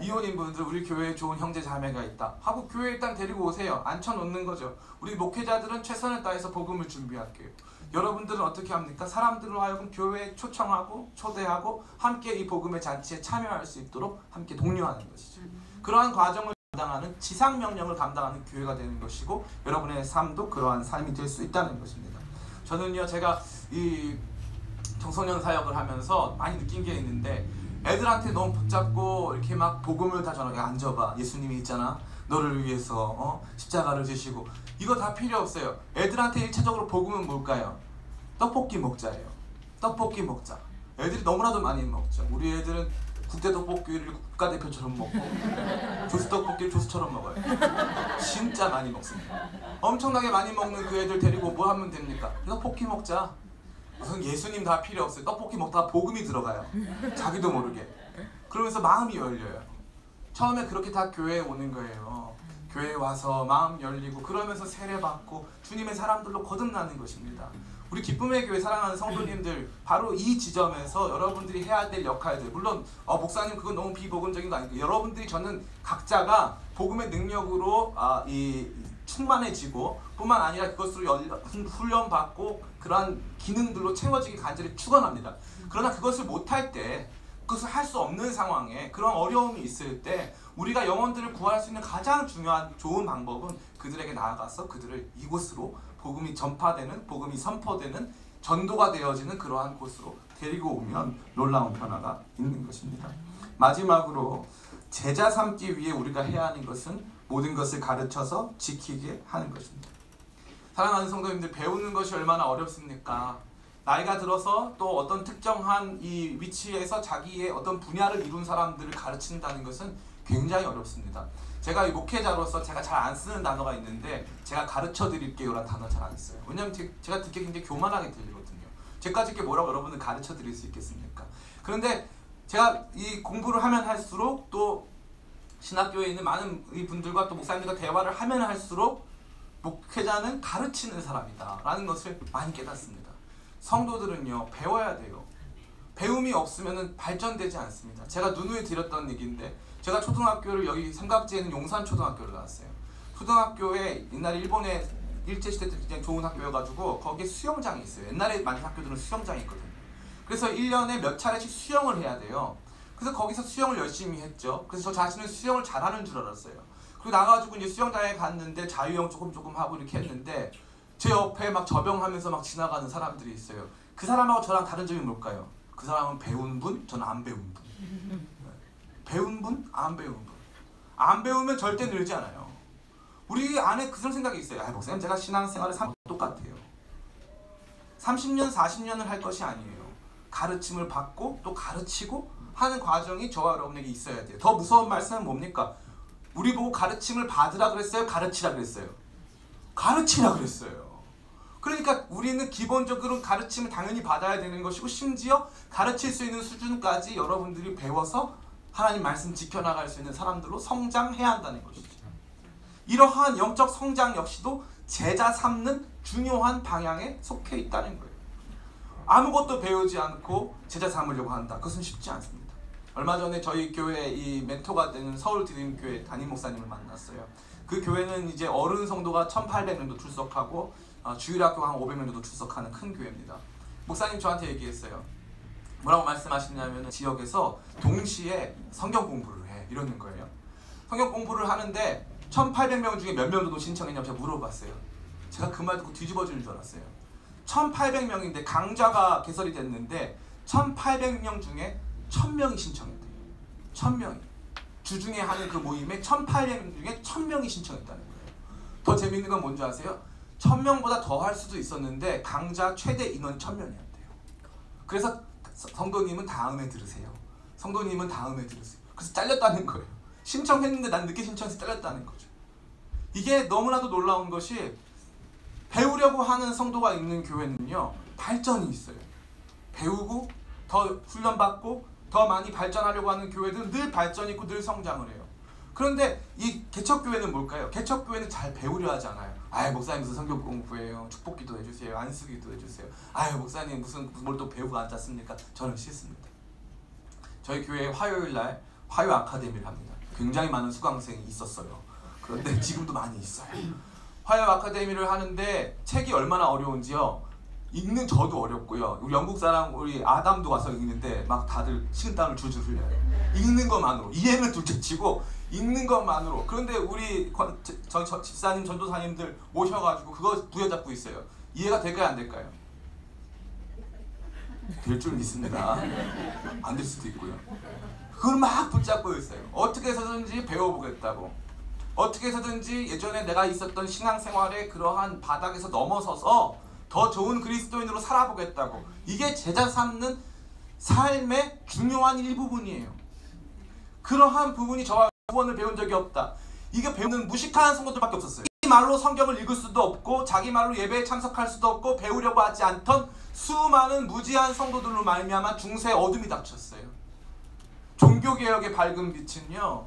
이혼인 분들 우리 교회에 좋은 형제 자매가 있다 하고 교회에 일단 데리고 오세요. 앉혀놓는 거죠. 우리 목회자들은 최선을 다해서 복음을 준비할게요. 여러분들은 어떻게 합니까? 사람들로 하여금 교회에 초청하고 초대하고 함께 이 복음의 잔치에 참여할 수 있도록 함께 독려하는 것이죠. 그러한 과정을 감당하는 지상 명령을 감당하는 교회가 되는 것이고 여러분의 삶도 그러한 삶이 될 수 있다는 것입니다. 저는요, 제가 이 청소년 사역을 하면서 많이 느낀 게 있는데 애들한테 너무 붙잡고 이렇게 막 복음을 다 전하게 앉아봐. 예수님이 있잖아. 너를 위해서 십자가를 지시고 이거 다 필요 없어요. 애들한테 1차적으로 복음은 뭘까요? 떡볶이 먹자예요. 떡볶이 먹자. 애들이 너무나도 많이 먹죠. 우리 애들은 국대 떡볶이를 국가대표처럼 먹고 조수 떡볶이를 조수처럼 먹어요. 진짜 많이 먹습니다. 엄청나게 많이 먹는 그 애들 데리고 뭐 하면 됩니까? 떡볶이 먹자. 무슨 예수님 다 필요 없어요. 떡볶이 먹다가 복음이 들어가요. 자기도 모르게. 그러면서 마음이 열려요. 처음에 그렇게 다 교회에 오는 거예요. 교회에 와서 마음 열리고 그러면서 세례받고 주님의 사람들로 거듭나는 것입니다. 우리 기쁨의 교회 사랑하는 성도님들, 바로 이 지점에서 여러분들이 해야 될 역할들, 물론 목사님 그건 너무 비복음적인 거 아니고 여러분들이, 저는 각자가 복음의 능력으로 충만해지고 뿐만 아니라 그것으로 훈련받고 그러한 기능들로 채워지기 간절히 축원합니다. 그러나 그것을 못할 때, 그것을 할 수 없는 상황에 그런 어려움이 있을 때 우리가 영혼들을 구할 수 있는 가장 중요한 좋은 방법은 그들에게 나아가서 그들을 이곳으로 복음이 전파되는, 복음이 선포되는, 전도가 되어지는 그러한 곳으로 데리고 오면 놀라운 변화가 있는 것입니다. 마지막으로 제자 삼기 위해 우리가 해야 하는 것은 모든 것을 가르쳐서 지키게 하는 것입니다. 사랑하는 성도님들, 배우는 것이 얼마나 어렵습니까? 나이가 들어서 또 어떤 특정한 이 위치에서 자기의 어떤 분야를 이룬 사람들을 가르친다는 것은 굉장히 어렵습니다. 제가 이 목회자로서 제가 잘 안 쓰는 단어가 있는데 제가 가르쳐 드릴게요 라는 단어 잘 안 써요. 왜냐면 제가 듣기 굉장히 교만하게 들리거든요. 제까지 이렇게 뭐라고 여러분들 가르쳐 드릴 수 있겠습니까? 그런데 제가 이 공부를 하면 할수록 또 신학교에 있는 많은 이 분들과 또 목사님들과 대화를 하면 할수록 목회자는 가르치는 사람이다 라는 것을 많이 깨닫습니다. 성도들은요, 배워야 돼요. 배움이 없으면 발전되지 않습니다. 제가 누누이 드렸던 얘기인데, 제가 초등학교를 여기 삼각지에 있는 용산초등학교를 나왔어요. 초등학교에 옛날에 일본의 일제시대 때 굉장히 좋은 학교여가지고 거기에 수영장이 있어요. 옛날에 많은 학교들은 수영장이 있거든요. 그래서 1년에 몇 차례씩 수영을 해야 돼요. 그래서 거기서 수영을 열심히 했죠. 그래서 저 자신은 수영을 잘하는 줄 알았어요. 그리고 나가지고 이제 수영장에 갔는데 자유형 조금 하고 이렇게 했는데 제 옆에 막 접영하면서 막 지나가는 사람들이 있어요. 그 사람하고 저랑 다른 점이 뭘까요? 그 사람은 배운 분, 저는 안 배운 분. 배운 분, 안 배운 분. 안 배우면 절대 늘지 않아요. 우리 안에 그런 생각이 있어요. 목사님, 제가 신앙생활을 똑같아요. 30년, 40년을 할 것이 아니에요. 가르침을 받고 또 가르치고 하는 과정이 저와 여러분에게 있어야 돼요. 더 무서운 말씀은 뭡니까? 우리 보고 가르침을 받으라 그랬어요? 가르치라 그랬어요? 가르치라 그랬어요. 그러니까 우리는 기본적으로 가르침을 당연히 받아야 되는 것이고, 심지어 가르칠 수 있는 수준까지 여러분들이 배워서 하나님 말씀 지켜나갈 수 있는 사람들로 성장해야 한다는 것이죠. 이러한 영적 성장 역시도 제자 삼는 중요한 방향에 속해 있다는 거예요. 아무것도 배우지 않고 제자 삼으려고 한다. 그것은 쉽지 않습니다. 얼마 전에 저희 교회 이 멘토가 되는 서울드림교회 담임 목사님을 만났어요. 그 교회는 이제 어른 성도가 1800명도 출석하고 주일학교가 한 500명도 출석하는 큰 교회입니다. 목사님 저한테 얘기했어요. 뭐라고 말씀하시냐면 지역에서 동시에 성경 공부를 해 이러는 거예요. 성경 공부를 하는데 1800명 중에 몇 명 정도 신청했냐고 제가 물어봤어요. 제가 그 말 듣고 뒤집어지는 줄 알았어요. 1800명인데 강좌가 개설이 됐는데 1800명 중에 1000명이 신청했대요. 1000명이. 주중에 하는 그 모임에 1800명 중에 1000명이 신청했다는 거예요. 더 재밌는 건 뭔지 아세요? 1000명보다 더 할 수도 있었는데 강좌 최대 인원 1000명이었대요. 그래서 성도님은 다음에 들으세요. 성도님은 다음에 들으세요. 그래서 잘렸다는 거예요. 신청했는데 난 늦게 신청해서 잘렸다는 거죠. 이게 너무나도 놀라운 것이, 배우려고 하는 성도가 있는 교회는요, 발전이 있어요. 배우고 더 훈련받고 더 많이 발전하려고 하는 교회들은 늘 발전이 있고 늘 성장을 해요. 그런데 이 개척교회는 뭘까요? 개척교회는 잘 배우려 하지 않아요. 목사님 무슨 성경 공부해요? 축복기도 해주세요. 안수기도 해주세요. 목사님 무슨 뭘 또 배우고 앉았습니까? 저는 싫습니다. 저희 교회 화요일날 화요 아카데미를 합니다. 굉장히 많은 수강생이 있었어요. 그런데 지금도 많이 있어요. 화요 아카데미를 하는데 책이 얼마나 어려운지요. 읽는 저도 어렵고요. 우리 영국 사람 우리 아담도 와서 읽는데 막 다들 식은땀을 줄줄 흘려요. 읽는 것만으로 이해는 둘째치고 읽는 것만으로. 그런데 우리 집사님 전도사님들 오셔가지고 그거 부여잡고 있어요. 이해가 될까요 안 될까요? 될 줄 믿습니다. 안 될 수도 있고요. 그걸 막 붙잡고 있어요. 어떻게 해서든지 배워보겠다고. 어떻게 해서든지 예전에 내가 있었던 신앙생활의 그러한 바닥에서 넘어서서 더 좋은 그리스도인으로 살아보겠다고. 이게 제자 삼는 삶의 중요한 일부분이에요. 그러한 부분이 저와 구원을 배운 적이 없다. 이게 배우는 무식한 성도들밖에 없었어요. 자기 말로 성경을 읽을 수도 없고 자기 말로 예배에 참석할 수도 없고 배우려고 하지 않던 수많은 무지한 성도들로 말미암아 중세에 어둠이 닥쳤어요. 종교개혁의 밝은 빛은요,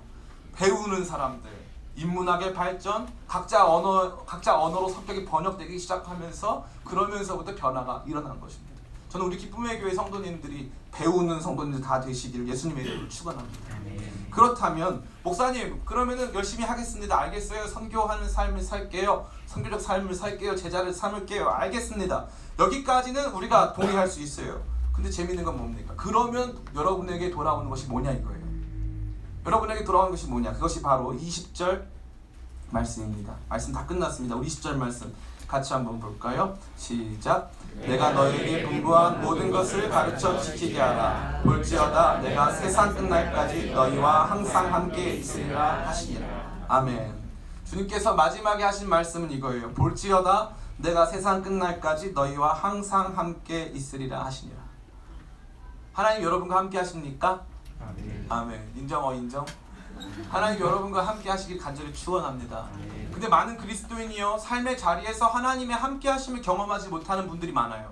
배우는 사람들, 인문학의 발전, 각자 언어로 성격이 번역되기 시작하면서 그러면서부터 변화가 일어난 것입니다. 저는 우리 기쁨의 교회 성도님들이 배우는 성도님들 다 되시기를 예수님의 이름으로 축원합니다. 그렇다면 목사님, 그러면은 열심히 하겠습니다. 알겠어요. 선교하는 삶을 살게요. 선교적 삶을 살게요. 제자를 삼을게요. 알겠습니다. 여기까지는 우리가 동의할 수 있어요. 근데 재밌는 건 뭡니까? 그러면 여러분에게 돌아오는 것이 뭐냐 이거예요. 여러분에게 돌아오는 것이 뭐냐? 그것이 바로 20절 말씀입니다. 말씀 다 끝났습니다. 우리 20절 말씀 같이 한번 볼까요? 시작. 내가 너에게 분부한 모든 것을 가르쳐 지키게 하라. 볼지어다 내가 세상 끝날까지 너희와 항상 함께 있으리라 하시니라. 아멘. 주님께서 마지막에 하신 말씀은 이거예요. 볼지어다 내가 세상 끝날까지 너희와 항상 함께 있으리라 하시니라. 하나님 여러분과 함께 하십니까? 아멘. 아멘. 인정 인정. 하나님 여러분과 함께 하시길 간절히 축원합니다. 근데 많은 그리스도인이요, 삶의 자리에서 하나님의 함께 하심을 경험하지 못하는 분들이 많아요.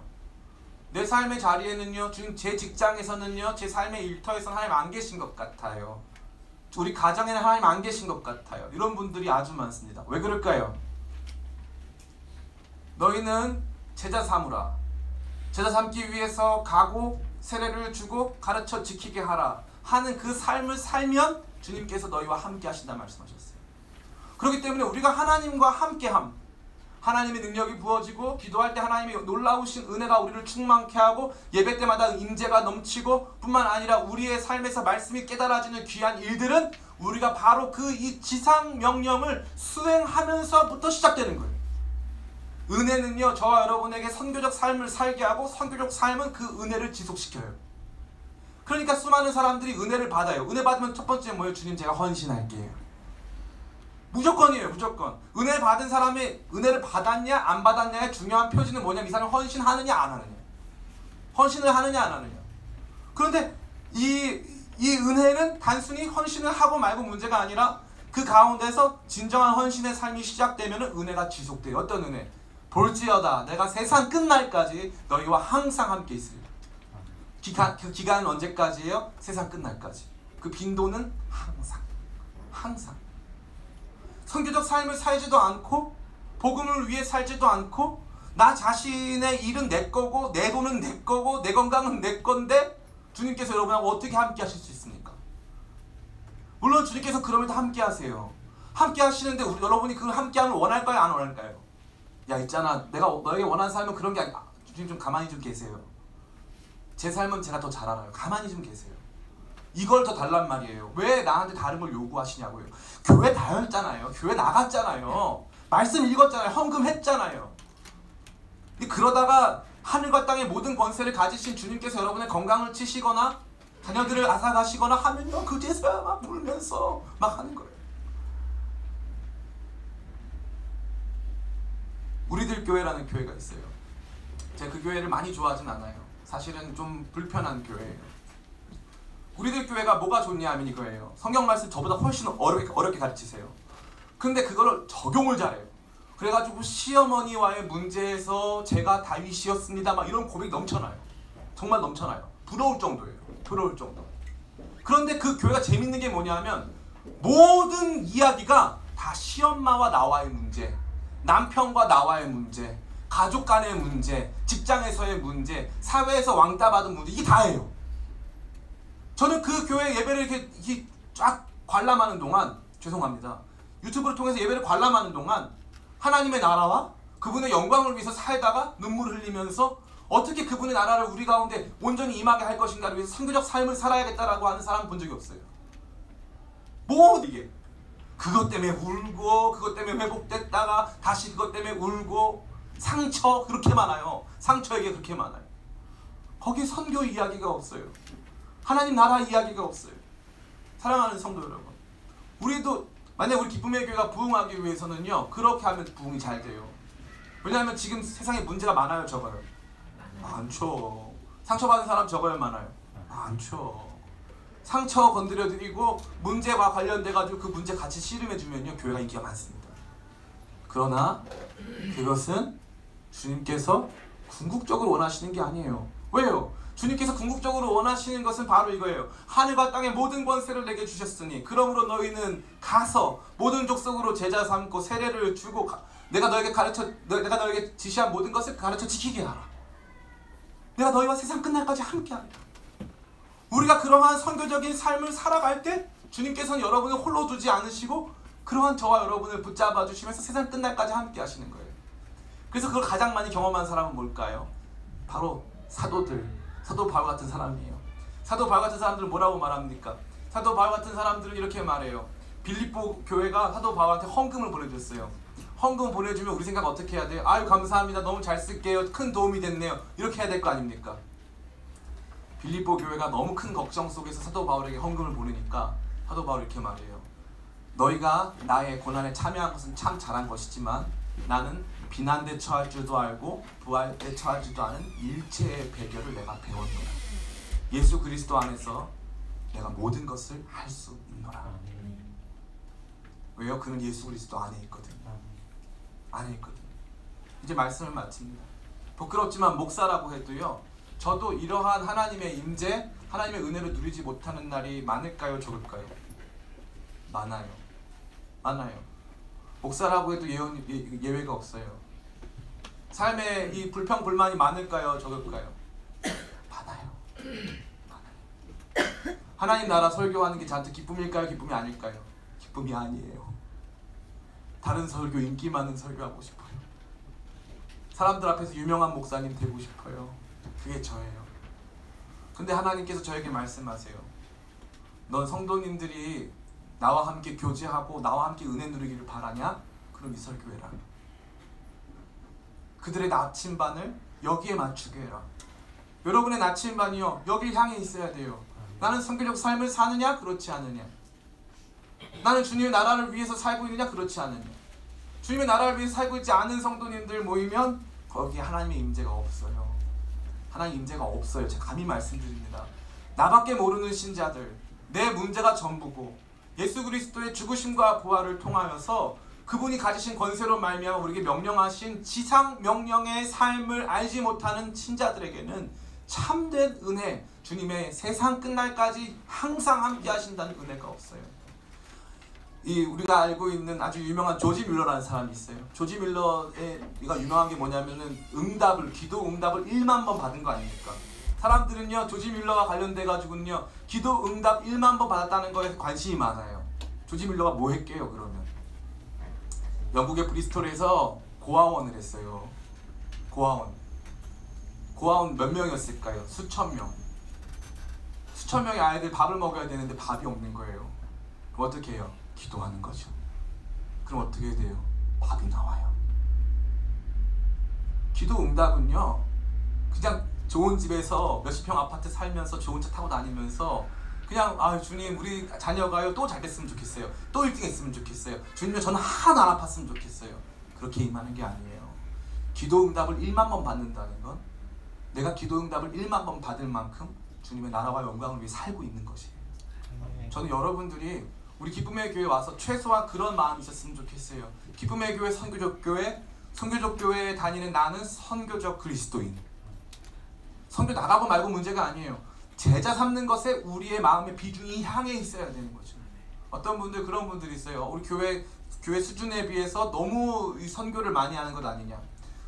내 삶의 자리에는요, 지금 제 직장에서는요, 제 삶의 일터에서는 하나님 안 계신 것 같아요. 우리 가정에는 하나님 안 계신 것 같아요. 이런 분들이 아주 많습니다. 왜 그럴까요? 너희는 제자 삼으라. 제자 삼기 위해서 가고 세례를 주고 가르쳐 지키게 하라 하는 그 삶을 살면 주님께서 너희와 함께 하신다 말씀하셨어요. 그렇기 때문에 우리가 하나님과 함께함, 하나님의 능력이 부어지고 기도할 때 하나님의 놀라우신 은혜가 우리를 충만케 하고 예배 때마다 임재가 넘치고 뿐만 아니라 우리의 삶에서 말씀이 깨달아지는 귀한 일들은 우리가 바로 그 이 지상 명령을 수행하면서부터 시작되는 거예요. 은혜는요, 저와 여러분에게 선교적 삶을 살게 하고 선교적 삶은 그 은혜를 지속시켜요. 그러니까 수많은 사람들이 은혜를 받아요. 은혜 받으면 첫 번째 뭐예요? 주님 제가 헌신할게요. 무조건이에요. 무조건. 은혜 받은 사람이 은혜를 받았냐 안 받았냐의 중요한 표지는 뭐냐면 이 사람이 헌신하느냐 안 하느냐. 헌신을 하느냐 안 하느냐. 그런데 이 은혜는 단순히 헌신을 하고 말고 문제가 아니라 그 가운데서 진정한 헌신의 삶이 시작되면 은혜가 지속돼요. 어떤 은혜? 볼지어다 내가 세상 끝날까지 너희와 항상 함께 있으리라. 그 기간은 언제까지예요? 세상 끝날까지. 그 빈도는 항상. 선교적 삶을 살지도 않고 복음을 위해 살지도 않고 나 자신의 일은 내 거고 내 돈은 내 거고 내 건강은 내 건데 주님께서 여러분하고 어떻게 함께 하실 수 있습니까? 물론 주님께서 그럼에도 함께 하세요. 함께 하시는데 여러분이 그 함께함을 원할까요? 안 원할까요? 야 있잖아, 내가 너에게 원하는 삶은 그런 게 아니야. 주님 좀 가만히 좀 계세요. 제 삶은 제가 더 잘 알아요. 가만히 좀 계세요. 이걸 더 달란 말이에요. 왜 나한테 다른 걸 요구하시냐고요. 교회 다녔잖아요. 교회 나갔잖아요. 말씀 읽었잖아요. 헌금했잖아요. 그러다가 하늘과 땅의 모든 권세를 가지신 주님께서 여러분의 건강을 치시거나 자녀들을 앗아가시거나 하면요, 그제서야 막 울면서 막 하는 거예요. 우리들 교회라는 교회가 있어요. 제가 그 교회를 많이 좋아하진 않아요. 사실은 좀 불편한 교회예요. 우리들 교회가 뭐가 좋냐 하면 이거예요. 성경 말씀 저보다 훨씬 어렵게 가르치세요. 근데 그거를 적용을 잘해요. 그래가지고 시어머니와의 문제에서 제가 다윗이었습니다 막 이런 고백이 넘쳐나요. 정말 넘쳐나요. 부러울 정도예요. 부러울 정도. 그런데 그 교회가 재밌는 게 뭐냐 하면 모든 이야기가 다 시엄마와 나와의 문제, 남편과 나와의 문제, 가족 간의 문제, 직장에서의 문제, 사회에서 왕따 받은 문제, 이게 다예요. 저는 그 교회 예배를 이렇게 쫙 관람하는 동안, 죄송합니다, 유튜브를 통해서 예배를 관람하는 동안 하나님의 나라와 그분의 영광을 위해서 살다가 눈물을 흘리면서 어떻게 그분의 나라를 우리 가운데 온전히 임하게 할 것인가를 위해서 선교적 삶을 살아야겠다라고 하는 사람 본 적이 없어요. 뭐 이게 그것 때문에 울고 그것 때문에 회복됐다가 다시 그것 때문에 울고 상처 그렇게 많아요. 상처에게 그렇게 많아요. 거기에 선교 이야기가 없어요. 하나님 나라 이야기가 없어요. 사랑하는 성도 여러분, 우리도 만약 우리 기쁨의 교회가 부흥하기 위해서는요, 그렇게 하면 부흥이 잘 돼요. 왜냐하면 지금 세상에 문제가 많아요, 적어요? 많죠. 상처받은 사람 적어요, 많아요? 많죠. 상처 건드려드리고 문제와 관련돼가지고 그 문제 같이 씨름해주면요, 교회가 인기가 많습니다. 그러나 그것은 주님께서 궁극적으로 원하시는 게 아니에요. 왜요? 주님께서 궁극적으로 원하시는 것은 바로 이거예요. 하늘과 땅의 모든 권세를 내게 주셨으니 그러므로 너희는 가서 모든 족속으로 제자 삼고 세례를 주고 내가 너에게 지시한 모든 것을 가르쳐 지키게 하라. 내가 너희와 세상 끝날까지 함께하리라. 우리가 그러한 선교적인 삶을 살아갈 때 주님께서는 여러분을 홀로 두지 않으시고 그러한 저와 여러분을 붙잡아 주시면서 세상 끝날까지 함께 하시는 거예요. 그래서 그걸 가장 많이 경험한 사람은 뭘까요? 바로 사도 바울 같은 사람이에요. 사도 바울 같은 사람들은 뭐라고 말합니까? 사도 바울 같은 사람들은 이렇게 말해요. 빌립보 교회가 사도 바울한테 헌금을 보내줬어요. 헌금 보내주면 우리 생각 어떻게 해야 돼요? 아유 감사합니다. 너무 잘 쓸게요. 큰 도움이 됐네요. 이렇게 해야 될 거 아닙니까? 빌립보 교회가 너무 큰 걱정 속에서 사도 바울에게 헌금을 보내니까 사도 바울이 이렇게 말해요. 너희가 나의 고난에 참여한 것은 참 잘한 것이지만 나는 비난대 처할 줄도 알고 부활 때 처할 줄도 아는 일체의 배결을 내가 배웠노라. 예수 그리스도 안에서 내가 모든 것을 할 수 있노라. 왜요? 그는 예수 그리스도 안에 있거든. 안에 있거든. 이제 말씀을 마칩니다. 부끄럽지만 목사라고 해도요, 저도 이러한 하나님의 임재, 하나님의 은혜를 누리지 못하는 날이 많을까요? 적을까요? 많아요. 많아요. 목사라고 해도 예외가 없어요. 삶에 이 불평불만이 많을까요? 적을까요? 많아요. 많아요. 하나님 나라 설교하는 게 저한테 기쁨일까요? 기쁨이 아닐까요? 기쁨이 아니에요. 다른 설교, 인기 많은 설교하고 싶어요. 사람들 앞에서 유명한 목사님 되고 싶어요. 그게 저예요. 근데 하나님께서 저에게 말씀하세요. 넌 성도님들이 나와 함께 교제하고 나와 함께 은혜 누리기를 바라냐? 그럼 이 설교해라. 그들의 나침반을 여기에 맞추게 해라. 여러분의 나침반이요, 여길 향해 있어야 돼요. 나는 선교적 삶을 사느냐? 그렇지 않느냐? 나는 주님의 나라를 위해서 살고 있느냐? 그렇지 않느냐? 주님의 나라를 위해서 살고 있지 않은 성도님들 모이면 거기에 하나님의 임재가 없어요. 하나님 임재가 없어요. 제가 감히 말씀드립니다. 나밖에 모르는 신자들, 내 문제가 전부고 예수 그리스도의 죽으심과 부활을 통하여서 그분이 가지신 권세로 말미암아 우리에게 명령하신 지상 명령의 삶을 알지 못하는 신자들에게는 참된 은혜, 주님의 세상 끝날까지 항상 함께 하신다는 은혜가 없어요. 우리가 알고 있는 아주 유명한 조지 뮬러라는 사람이 있어요. 조지 뮬러가 유명한 게 뭐냐면은 기도 응답을 1만 번 받은 거 아닙니까? 사람들은요, 조지 뮬러와 관련돼 가지고는요, 기도 응답 1만 번 받았다는 거에 관심이 많아요. 조지 뮬러가 뭐 했게요, 그러면? 영국의 브리스톨에서 고아원을 했어요. 고아원 몇 명이었을까요? 수천 명. 수천 명의 아이들 밥을 먹여야 되는데 밥이 없는 거예요. 그럼 어떻게 해요? 기도하는 거죠. 그럼 어떻게 돼요? 밥이 나와요. 기도 응답은요, 그냥 좋은 집에서 몇십 평 아파트 살면서 좋은 차 타고 다니면서 그냥 주님 우리 자녀가요 또 잘 됐으면 좋겠어요. 또 1등 했으면 좋겠어요. 주님요 저는 하나도 안 아팠으면 좋겠어요. 그렇게 임하는 게 아니에요. 기도 응답을 1만 번 받는다는 건 내가 기도 응답을 1만 번 받을 만큼 주님의 나라와 영광을 위해 살고 있는 것이에요. 저는 여러분들이 우리 기쁨의 교회에 와서 최소한 그런 마음이 있었으면 좋겠어요. 기쁨의 교회 선교적 교회에 다니는 나는 선교적 그리스도인. 선교 나가고 말고 문제가 아니에요. 제자 삼는 것에 우리의 마음의 비중이 향해 있어야 되는 거죠. 어떤 분들 그런 분들이 있어요. 우리 교회 수준에 비해서 너무 이 선교를 많이 하는 것 아니냐.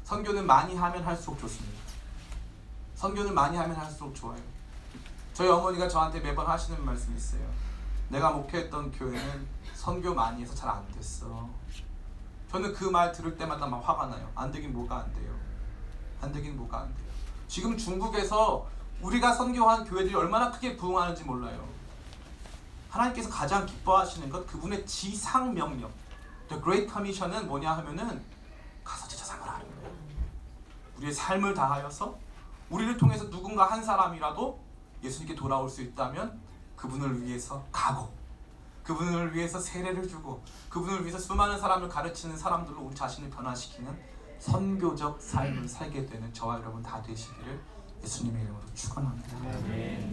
선교는 많이 하면 할수록 좋습니다. 선교는 많이 하면 할수록 좋아요. 저희 어머니가 저한테 매번 하시는 말씀이 있어요. 내가 목회했던 교회는 선교 많이 해서 잘 안 됐어. 저는 그 말 들을 때마다 막 화가 나요. 안 되긴 뭐가 안 돼요. 안 되긴 뭐가 안 돼요. 지금 중국에서 우리가 선교한 교회들이 얼마나 크게 부흥하는지 몰라요. 하나님께서 가장 기뻐하시는 것, 그분의 지상명령, The Great Commission은 뭐냐 하면은 가서 제사상을 하는 거예요. 우리의 삶을 다하여서 우리를 통해서 누군가 한 사람이라도 예수님께 돌아올 수 있다면 그분을 위해서 가고, 그분을 위해서 세례를 주고, 그분을 위해서 수많은 사람을 가르치는 사람들로 우리 자신을 변화시키는 선교적 삶을 살게 되는 저와 여러분 다 되시기를 예수님의 이름으로 축원합니다.